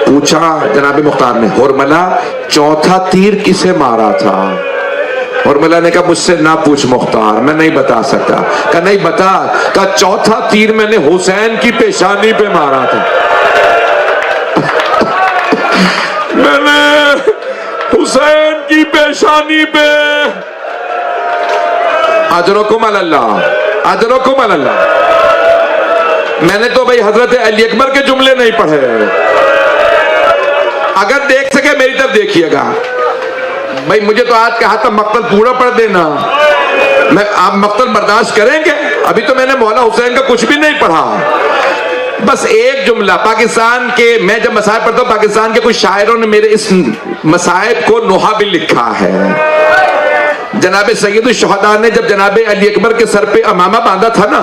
पूछा जनाब मुख्तार ने, हुरमला चौथा तीर किसे मारा था? हुरमला ने कहा मुझसे ना पूछ मुख्तार, मैं नहीं बता सकता। कहा नहीं बता। कहा चौथा तीर मैंने हुसैन की पेशानी पे मारा था। मैंने हुसैन की पेशानी पे। अजरकुम अल्लाह, अजरकुम अल्लाह। मैंने तो भाई हजरत अली अकबर के जुमले नहीं पढ़े। अगर देख सके मेरी तरफ देखिएगा भाई। मुझे तो आज कहा था मक्तल पूरा पढ़ देना, मैं आप मक्तल बर्दाश्त करेंगे? अभी तो मैंने मौला हुसैन का कुछ भी नहीं पढ़ा, बस एक जुमला। पाकिस्तान के, मैं जब मसाइब पढ़ता हूँ, पाकिस्तान के कुछ शायरों ने मेरे इस मसाइब को नुहा भी लिखा है। जनाबे सैयदुल शुहदा ने जब जनाबे अली अकबर के सर पे अमामा बांधा था ना,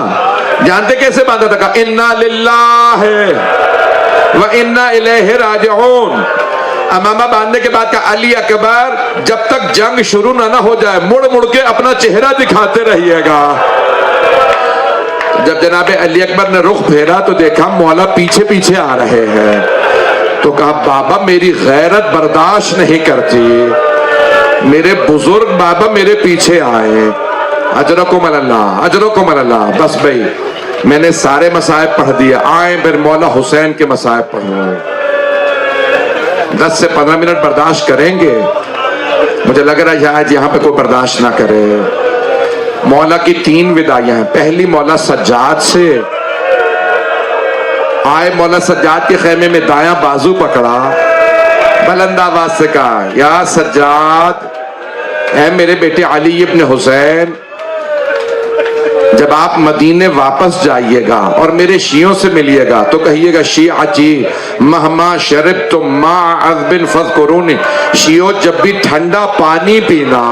जानते कैसे बांधा था? कहा इन्ना लिल्लाहि व इन्ना इलैहि राजिऊन। अमामा बांधने के बाद कहा अली अकबर जब तक जंग शुरू ना हो जाए मुड़ मुड़ के अपना चेहरा दिखाते रहिएगा। जब जनाबे अली अकबर ने रुख फेरा तो देखा मौला पीछे पीछे आ रहे हैं। तो कहा बाबा मेरी गैरत बर्दाश्त नहीं करती, मेरे बुजुर्ग बाबा मेरे पीछे आए। अजरकुम अल्लाह, अजरकुम अल्लाह। बस भाई मैंने सारे मसाइब पढ़ दिए, आए फिर मौला हुसैन के मसाइब पढ़ो। 10 से 15 मिनट बर्दाश्त करेंगे? मुझे लग रहा है शायद यहाँ पे कोई बर्दाश्त ना करे। मौला की 3 विदाइयां हैं। पहली मौला सज्जाद से आए, मौला सज्जाद के खेमे में दायां बाजू पकड़ा, बुलंद आवाज से कहा या सज्जाद, ऐ मेरे बेटे अली इब्न हुसैन, जब आप मदीने वापस जाइएगा और मेरे शियों से मिलिएगा तो कहिएगा शियाची महमा शरब तुम माँ अज़बिन फज़कुरूनी। शियो जब भी ठंडा पानी पीना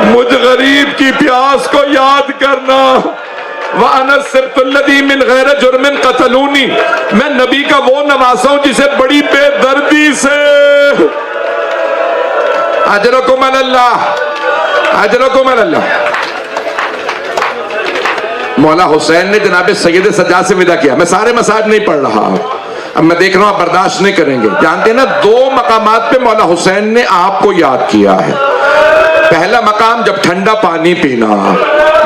मुझ गरीब की प्यास को याद करना। वानसरतुल्लज़ी मिन गैर जुर्मिन क़तलूनी, मैं नबी का वो नवासा हूं जिसे बड़ी बेदर्दी से। अजरकुम अल्लाह, अजरकुम अल्लाह। मौला हुसैन ने जनाबे सैयद सज्जाद से विदा किया। मैं सारे मसाइब नहीं पढ़ रहा, अब मैं देख रहा हूं आप बर्दाश्त नहीं करेंगे। जानते हैं ना 2 मकामात पे मौला हुसैन ने आपको याद किया है। पहला मकाम जब ठंडा पानी पीना,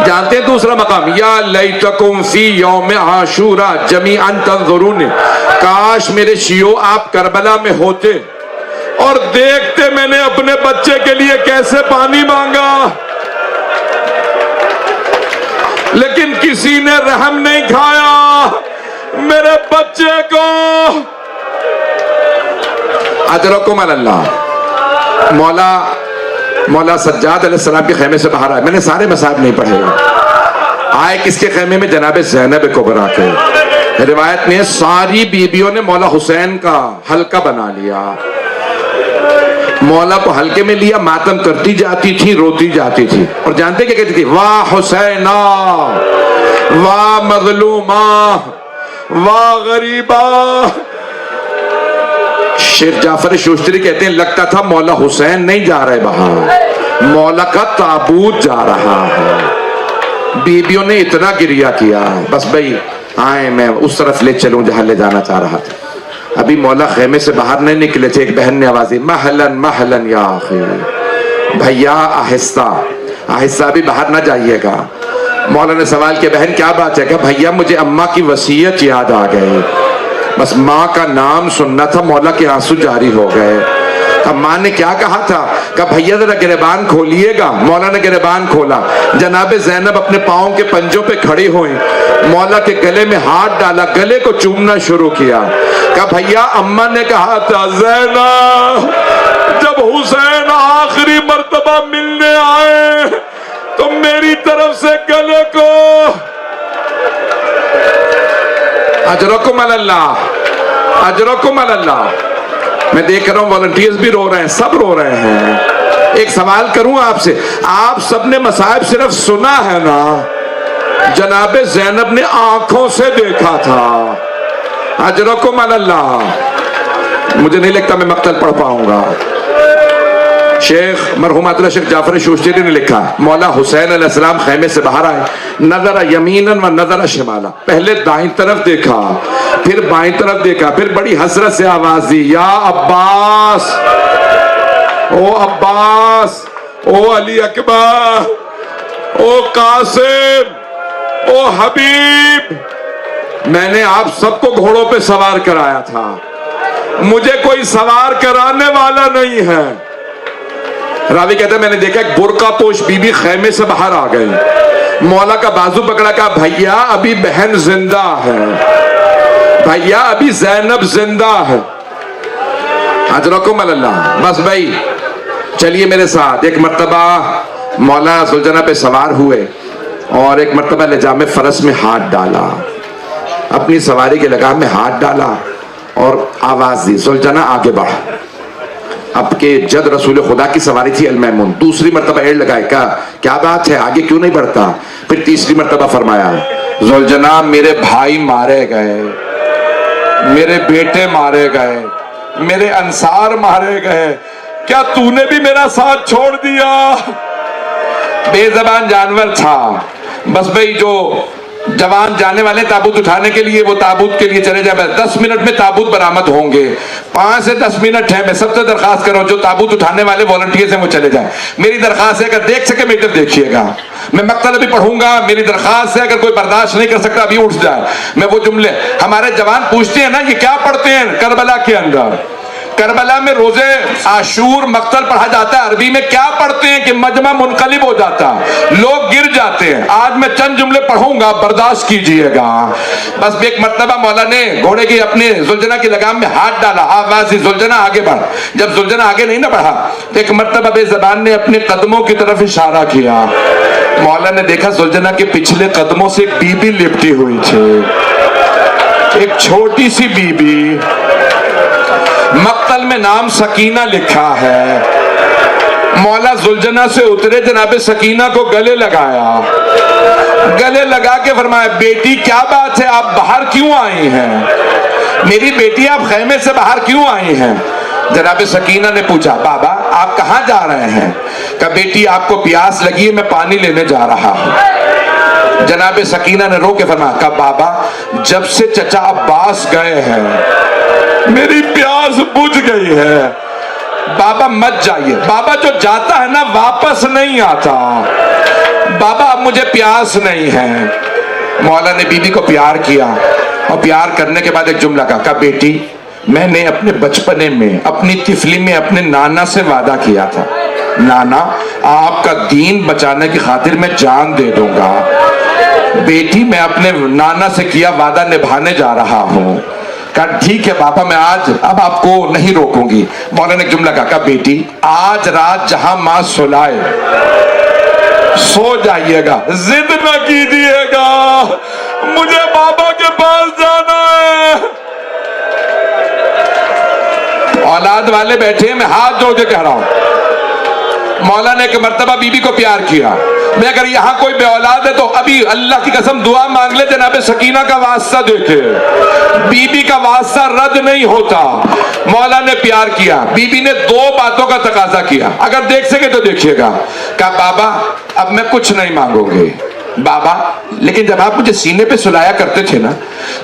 जानते हैं दूसरा मकाम या लैतकुम फी यौम आशूरा जमीअन तंजुरून, काश मेरे शियो आप करबला में होते और देखते मैंने अपने बच्चे के लिए कैसे पानी मांगा, लेकिन किसी ने रहम नहीं खाया मेरे बच्चे को। अजरकुम अल्लाह। मौला सज्जाद अलैहिस्सलाम के खेमे से बाहर आए। मैंने सारे मसाइब नहीं पढ़े। आए किसके खेमे में? जनाबे ज़ैनब कुबरा के। रिवायत में सारी बीबियों ने मौला हुसैन का हल्का बना लिया, मौला को हल्के में लिया, मातम करती जाती थी, रोती जाती थी। और जानते क्या कहती थी? वाह हुसैना, वाह मजलूमा, वाह गरीबा। शेर जाफर शोस्तरी कहते हैं लगता था मौला हुसैन नहीं जा रहे बाहर, मौला का ताबूत जा रहा है। बीबियों ने इतना गिरिया किया। बस भाई आए, मैं उस तरफ ले चलूं जहां ले जाना चाह रहा था। अभी मौला खेमे से बाहर नहीं निकले थे, एक बहन ने आवाज दी महलन महलन या अखी, भैया आहिस्ता आहिस्ता भी बाहर ना जाइएगा। मौला ने सवाल किया बहन क्या बात है? क्या भैया मुझे अम्मा की वसीयत याद आ गई, बस माँ का नाम सुनना था। मौला के आंसू जारी हो गए। अम्मा ने क्या कहा था? कहा भैया जरा गिरबान खोलिएगा। मौला ने गिरबान खोला। जनाबे ज़ैनब अपने पाँव के पंजों पे खड़ी हुई, मौला के गले में हाथ डाला, गले को चूमना शुरू किया। कहा भैया अम्मा ने कहा था ज़ैनब जब हुसैन आखिरी मर्तबा मिलने आए तो मेरी तरफ से गले को। अजरकुम अल्लाह, अजरकुम अल्लाह। मैं देख रहा हूं वॉलंटियर्स भी रो रहे हैं, सब रो रहे हैं। एक सवाल करूं आपसे, आप सबने मसाइब सिर्फ सुना है ना? जनाबे ज़ैनब ने आंखों से देखा था। अजरकुम अल्लाह। मुझे नहीं लगता मैं मक्तल पढ़ पाऊंगा। शेख मरहूम आतिला शेख जाफर शूश्तरी ने लिखा, मौला हुसैन अलैहिस्सलाम खैमे से बाहर आए, नजर यमीनन व नजर शिमाला, पहले दाईं तरफ देखा, फिर बाईं तरफ देखा, फिर बड़ी हसरत से आवाज दी, या अब्बास, ओ अब्बास, ओ अली अकबर, ओ कासिम, ओ हबीब, मैंने आप सबको घोड़ों पे सवार कराया था, मुझे कोई सवार कराने वाला नहीं है। रावी कहता है मैंने देखा एक बुर्का पोश बीबी खैमे से बाहर आ गई, मौला का बाजू पकड़ा, कहा भैया अभी बहन जिंदा है, भैया अभी जैनब जिंदा है। अजरकुम अल्लाह। बस भाई चलिए मेरे साथ। एक मर्तबा मौला सुलझना पे सवार हुए और एक मर्तबा लिजाम फरस में हाथ डाला, अपनी सवारी के लगाम में हाथ डाला और आवाज दी, सुलझना आगे बढ़। आपके जद रसूल खुदा की सवारी थी अल-मैमून। दूसरी मर्तबा एड़ लगाए, कहा क्या बात है आगे क्यों नहीं बढ़ता। फिर तीसरी मर्तबा फरमाया, सुलझना मेरे भाई मारे गए, मेरे बेटे मारे गए, मेरे अंसार मारे गए, क्या तूने भी मेरा साथ छोड़ दिया। बेजबान जानवर था। बस भाई जो जवान जाने वाले ताबूत उठाने के लिए, वो ताबूत के लिए चले जाए। 10 मिनट में ताबूत बरामद होंगे, 5 से 10 मिनट है। मैं सबसे दरखास्त कर रहा हूं जो ताबूत उठाने वाले वॉलंटियर्स हैं वो चले जाए। मेरी दरखास्त है अगर देख सके मीटर देखिएगा, मैं मक्तल भी पढ़ूंगा। मेरी दरखास्त है अगर कोई बर्दाश्त नहीं कर सकता अभी उठ जाए। मैं वो जुमले हमारे जवान पूछते हैं ना, ये क्या पढ़ते हैं करबला के अंदर, करबला में रोजे आशूर मक्तल पढ़ा जाता है, अरबी में क्या पढ़ते हैं कि मजमा मुनकलिब हो जाता, लोग गिर जाते हैं। आज मैं चंद जुमले पढ़ूंगा, बर्दाश्त कीजिएगा। बस एक मर्तबा मौला ने घोड़े की अपने सुलझना की लगाम में हाथ डाला, आवाज दी, सुलझना आगे बढ़। जब सुलझना आगे नहीं ना बढ़ा तो एक मर्तबा बेज़बान ने अपने कदमों की तरफ इशारा किया। मौला ने देखा सुलझना के पिछले कदमों से एक बीबी लिपटी हुई थी, एक छोटी सी बीबी। मक्तल में नाम सकीना लिखा है। मौला जुलजना से उतरे, जनाबे सकीना को गले लगाया, गले लगा के फरमाया, बेटी क्या बात है, आप बाहर क्यों आई हैं? मेरी बेटी आप खैमे से बाहर क्यों आई हैं? जनाबे सकीना ने पूछा, बाबा आप कहाँ जा रहे हैं? कहा बेटी आपको प्यास लगी है, मैं पानी लेने जा रहा हूं। जनाबे सकीना ने रो के फरमाया, कहा बाबा जब से चचा अब्बास गए हैं मेरी प्यास बुझ गई है, बाबा मत जाइए। बाबा जो जाता है ना वापस नहीं आता, बाबा अब मुझे प्यास नहीं है। मौला ने बीबी को प्यार किया और प्यार करने के बाद एक जुमला कहा, बेटी मैंने अपने बचपने में, अपनी तिफली में अपने नाना से वादा किया था, नाना आपका दीन बचाने की खातिर मैं जान दे दूंगा। बेटी मैं अपने नाना से किया वादा निभाने जा रहा हूं। कहा ठीक है बाबा मैं आज अब आपको नहीं रोकूंगी। मौलाना ने एक जुमला कहा, बेटी आज रात जहां मां सुलाए सो जाइएगा, जिद न कीजिएगा, मुझे बाबा के पास जाना है। औलाद वाले बैठे मैं हाथ जोड़ के कह रहा हूं, मौला ने एक मर्तबा बीबी को प्यार किया। मैं अगर यहां कोई बे औलाद है तो अभी अल्लाह की कसम दुआ मांग ले, जनाबे सकीना का वास्ता देखे, बीबी का वास्ता रद्द नहीं होता। मौला ने प्यार किया, बीबी ने 2 बातों का तकाजा किया, अगर देख सके तो देखिएगा। कहा बाबा अब मैं कुछ नहीं मांगूंगी बाबा, लेकिन जब आप मुझे सीने पे सुलाया करते थे ना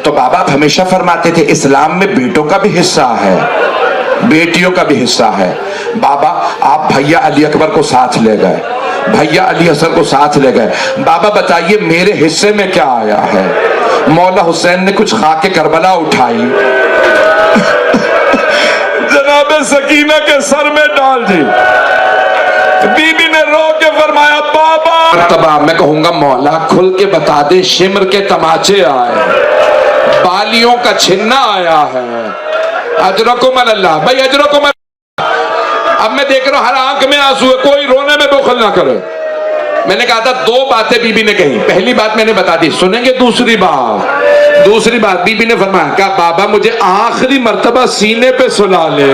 तो बाबा आप हमेशा फरमाते थे इस्लाम में बेटों का भी हिस्सा है, बेटियों का भी हिस्सा है। बाबा आप भैया अली अकबर को साथ ले गए, भैया अली हसन को साथ ले गए, बाबा बताइए मेरे हिस्से में क्या आया है? मौला हुसैन ने कुछ खाके करबला उठाई, जनाबे सकीना के सर में डाल दी। बीबी ने रो के फरमाया, बाबा तबा मैं कहूंगा मौला खुल के बता दे, शिमर के तमाचे आए, बालियों का छिन्ना आया है। अजरकुम अल्लाह भाई, अजरकुम। अब मैं देख रहा हूं हर आंख में आंसू है, कोई रोने में बुखल ना करे। मैंने कहा था 2 बातें बीबी ने कही, पहली बात मैंने बता दी, सुनेंगे दूसरी बात बीबी ने फरमाया, कहा बाबा मुझे आखिरी मर्तबा सीने पे सुला ले।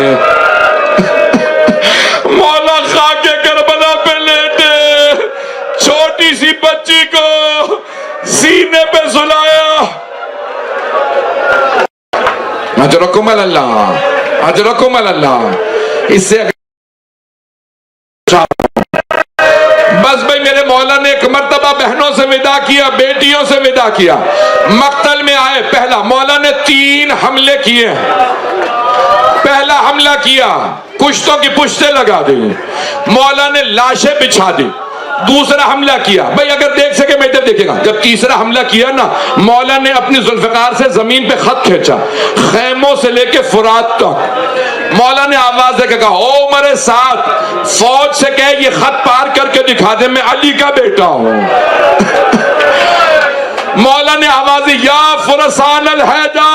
मौला खाके करबला पे लेटे, छोटी सी बच्ची को सीने पे सुलाया। अजरकुम अल्लाह, अजरकुम अल्लाह। इससे मौला ने एक मर्तबा बहनों से विदा किया, बेटियों से विदा किया। मक्तल में आए, पहला मौला ने 3 हमले किए। पहला हमला किया, कुश्तों की पुश्तें लगा दी, मौला ने लाशें बिछा दी। दूसरा हमला किया, भाई अगर देख सके मैं इधर देखिएगा, जब तीसरा हमला किया ना, मौला ने अपनी जुल्फकार से जमीन पे खत खींचा, खैमों से लेके फुरात तक। मौला ने आवाज देकर कहा, ओ उमर साद, फौज से कहे ये खत पार करके दिखा दे, मैं अली का बेटा हूं। मौला ने आवाज दी, या फुरसान अल हैदा,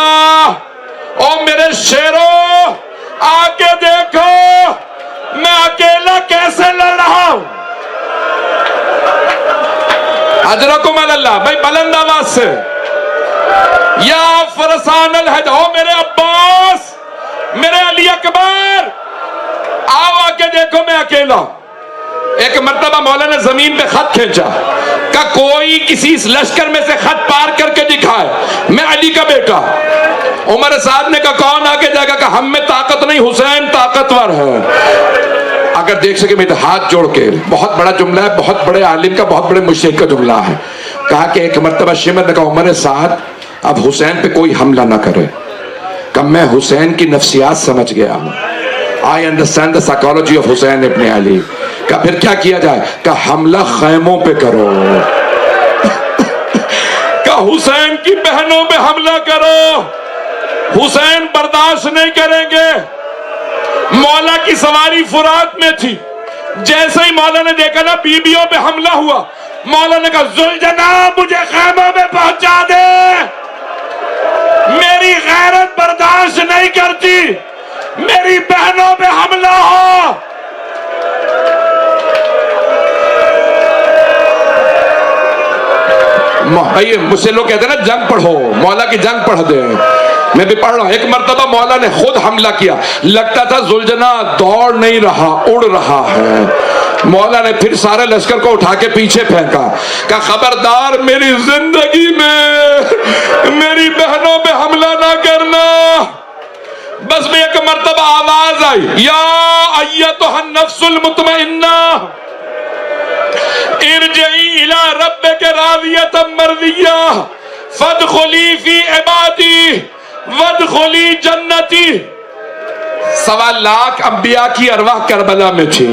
ओ मेरे शेरों आके देखो मैं अकेला कैसे लड़ रहा हूं। अजरकुम अल्लाह, भाई बुलंद आवाज से, या फरसान अल हैदा, ओ मेरे अब्बास, मेरे अली अकबर, आओ आके देखो मैं अकेला। एक मर्तबा मौला ने जमीन पे खत खींचा, का कोई किसी लश्कर में से खत पार करके दिखाए, मैं अली का बेटा। उमर साद ने कहा, कौन आगे जाएगा? कहा, हम में ताकत नहीं, हुसैन ताकतवर है। अगर देख सके मेरे हाथ जोड़ के, बहुत बड़ा जुमला है, बहुत बड़े आलिम का, बहुत बड़े मुश्किल का जुमला है। कहा कि एक मर्तबा शिमर ने कहा, उमर साद अब हुसैन पे कोई हमला ना करे। कब मैं हुसैन की नफ्सियात समझ गया हूं, I understand the psychology of Hussain ibn Ali. का फिर क्या किया जाए? का हमला खैमों पे करो, का हुसैन की बहनों पे हमला करो, हुसैन बर्दाश्त नहीं करेंगे। मौला की सवारी फुरात में थी, जैसे ही मौला ने देखा ना बीबियों पे हमला हुआ, मौला ने कहा, जुलजना मुझे खैमों में पहुंचा दे, मेरी गैरत बर्दाश्त नहीं करती, मेरी बहनों पे हमला हो। भाई मुझसे लोग कहते हैं ना जंग पढ़ो, मौला की जंग पढ़ दे, मैं भी पढ़ रहा हूं। एक मर्तबा मौला ने खुद हमला किया, लगता था जुलजना दौड़ नहीं रहा, उड़ रहा है। मौला ने फिर सारे लश्कर को उठा के पीछे फेंका, कहा खबरदार मेरी जिंदगी में मेरी बहनों पे हमला ना करना। बस में एक मर्तबा आवाज आई, या अय्यतुहन नफ्सुल मुतमइन्ना इरजई इला रब्बिक रादियतम मर्दिया फदखुली फी इबादी वदखुली जन्नती। 1.25 लाख अंबिया की अरवाह करबला में थी,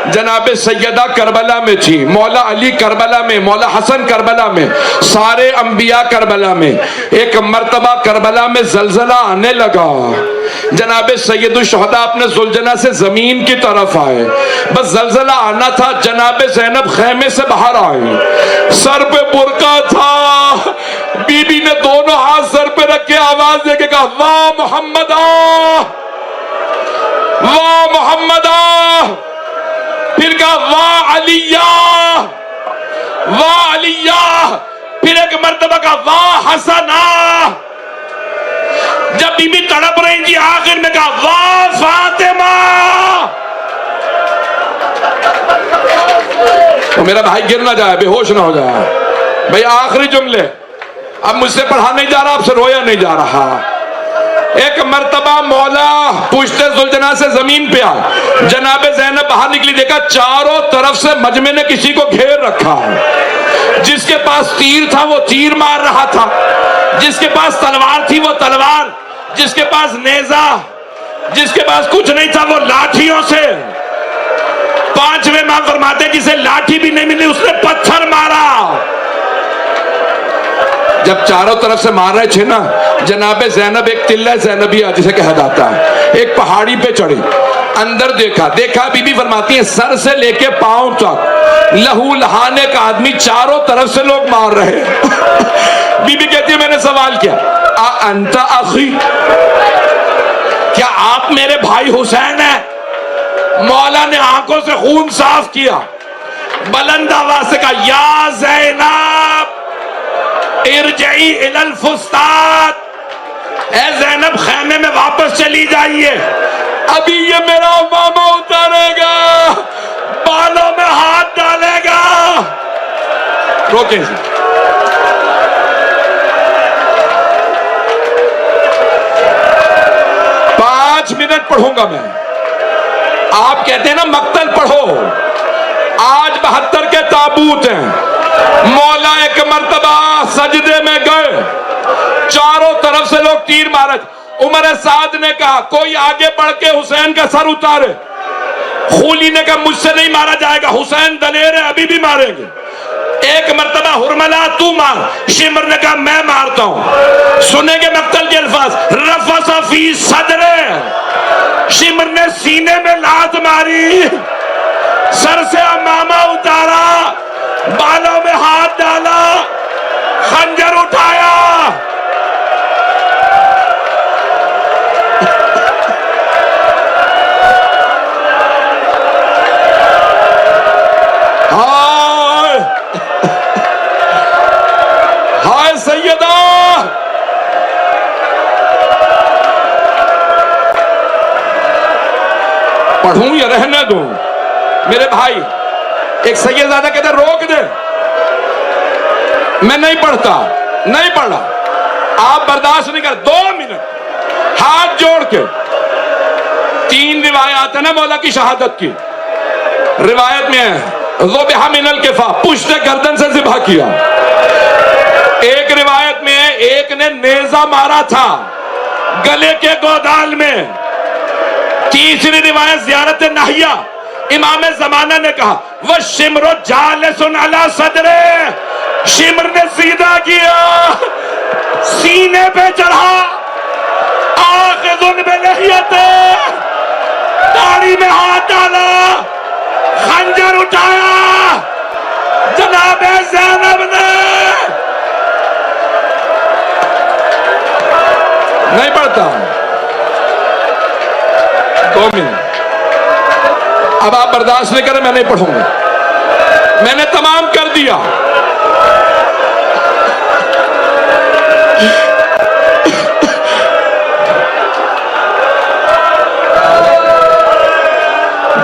जनाब सैयदा करबला में थी, मौला अली करबला में, मौला हसन करबला में, सारे अंबिया करबला में। एक मर्तबा करबला में जलजला आने लगा, जनाब सैयदुल शुहदा अपने जुलजना से जमीन की तरफ आए, बस जलजला आना था, जनाब ज़ैनब खैमे से बाहर आए, सर पे बुर्का था, बीबी ने दोनों हाथ सर पे रखे आवाज देके कहा, वाह मोहम्मदा, वाह मोहम्मदा। फिर कहा, वाह अलिया, वाह अलिया। फिर एक मर्तबा का, वाह हसना। जब बीबी तड़प रही थी, आखिर में कहा, वाह फातिमा। तो मेरा भाई गिर ना जाए, बेहोश ना हो जाए। भाई आखिरी जुमले, अब मुझसे पढ़ा नहीं जा रहा, आपसे रोया नहीं जा रहा। एक मर्तबा मौला पुश्ते जुलजना से जमीन पे आए, जनाबे ज़ैनब बाहर निकली, देखा चारों तरफ से मजमे ने किसी को घेर रखा है। जिसके पास तीर था वो तीर मार रहा था, जिसके पास तलवार थी वो तलवार, जिसके पास नेजा, जिसके पास कुछ नहीं था वो लाठियों से। 5वें इमाम फरमाते जिसे लाठी भी नहीं मिली उसने पत्थर मारा। जब चारों तरफ से मार रहे थे ना, जनाबे ज़ैनब एक तिल्ला ज़ैनबिया जिसे कहा जाता है, एक पहाड़ी पे चढ़ी, अंदर देखा बीबी फरमाती है सर से लेके पांव तक लहू लहाने का आदमी, चारों तरफ से लोग मार रहे बीबी कहती है मैंने सवाल किया, आ अंता अखी, क्या आप मेरे भाई हुसैन हैं? मौला ने आंखों से खून साफ किया, बुलंद आवाज से कहा, या ज़ैनब इरजई इलल फुस्तात, ए ज़ैनब खैमे में वापस चली जाइए, अभी ये मेरा मामा उतारेगा, बालों में हाथ डालेगा। रोके 5 मिनट पढ़ूंगा मैं। आप कहते हैं ना मक्तल पढ़ो,
आज 72 के ताबूत हैं। मौला एक मर्तबा सजदे में गए, चारों तरफ से लोग तीर मारे। उमर साद ने कहा कोई आगे बढ़ के हुसैन का सर उतारे। खूली ने कहा मुझसे नहीं मारा जाएगा, हुसैन दलेर है, अभी भी मारेंगे। एक मर्तबा हुरमला तू मार। शिमर ने कहा मैं मारता हूं। सुनेंगे मक्तल के अल्फाज, रफ़ा फी सदरे। शिमर ने सीने में लात मारी, सर से अमामा उतारा, बालों में हाथ डाला, खंजर उठाया। हाय हाय सैयदा, पढ़ूं या रहने दूं? मेरे भाई, एक सैयदजादा कहते रोक दे, मैं नहीं पढ़ता, नहीं पढ़ा। आप बर्दाश्त नहीं कर, 2 मिनट हाथ जोड़ के। 3 रिवायत है ना मौला की शहादत की। रिवायत में है ज़ुबिहा मिनल किफ़ा, पुश्त गर्दन से ज़िबा किया। एक रिवायत में है एक ने नेजा मारा था गले के गोदाल में। तीसरी रिवायत ज़ियारत नाहिया, इमाम ज़माना ने कहा वह शिमरो जालिसुन अला सदरे, शिमर ने सीधा किया, सीने पे चढ़ा, आखिज़ुन बिलहियते, दाढ़ी में हाथ डाला, खंजर उठाया। जनाबे ज़ैनब ने नहीं पढ़ता। 2 मिनट, अब आप बर्दाश्त नहीं करें, मैं नहीं पढ़ूंगा। मैंने तमाम कर दिया।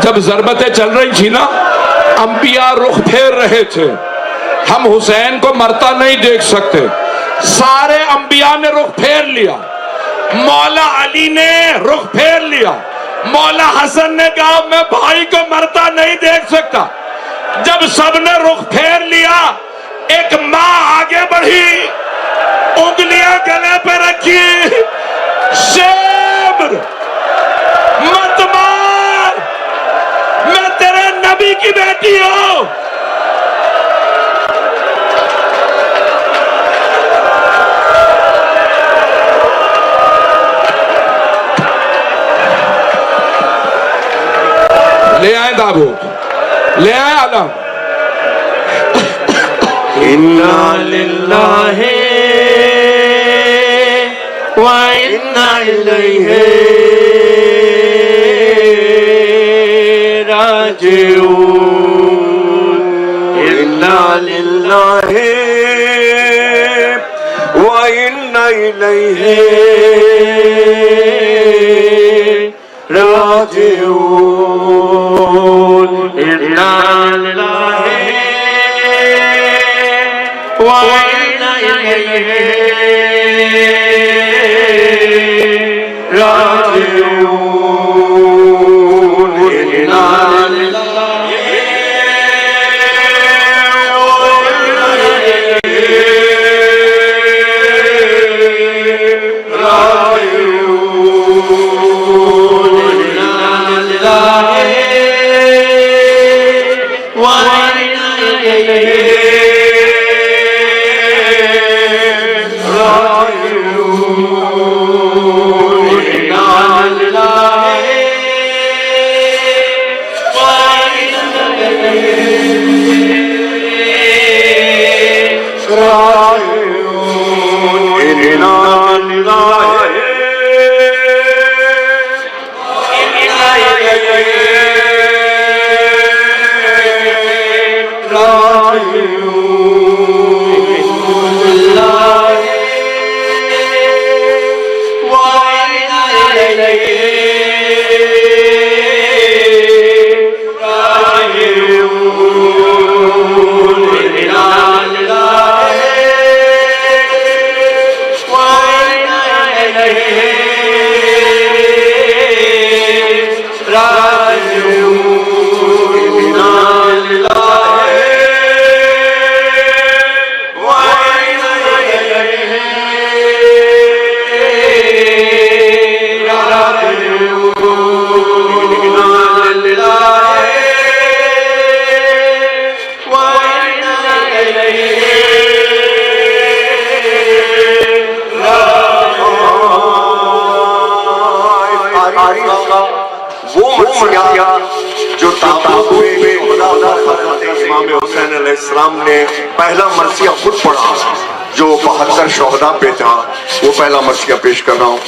जब ज़रबतें चल रही थी ना, अंबिया रुख फेर रहे थे। हम हुसैन को मरता नहीं देख सकते। सारे अंबिया ने रुख फेर लिया। मौला अली ने रुख फेर लिया। मौला हसन ने कहा मैं भाई को मरता नहीं देख सकता। जब सबने रुख फेर लिया, एक मां आगे बढ़ी, उंगलियां गले पे रखी, शेर मत मार, मैं तेरे नबी की बेटी हूं। ले आए ताबूत, ले आए आलम।
इन्ना लिल्लाहि व इन्ना इलैहि राजिऊन। इन्ना लिल्लाहि व इन्ना इलैहि राजिऊन। इन्ना लिल्लाहि व इन्ना इलैहि राजिऊन। इन्ना लिल्लाहि व इन्ना इलैहि राजिऊन।
तारीख का वो मर्सिया जो ताबूत में इमाम हुसैन अलैहिस्सलाम ने पहला मर्सिया खुद पढ़ा, जो 72 शोहदा पे था, वो पहला मर्सिया पेश कर रहा हूँ।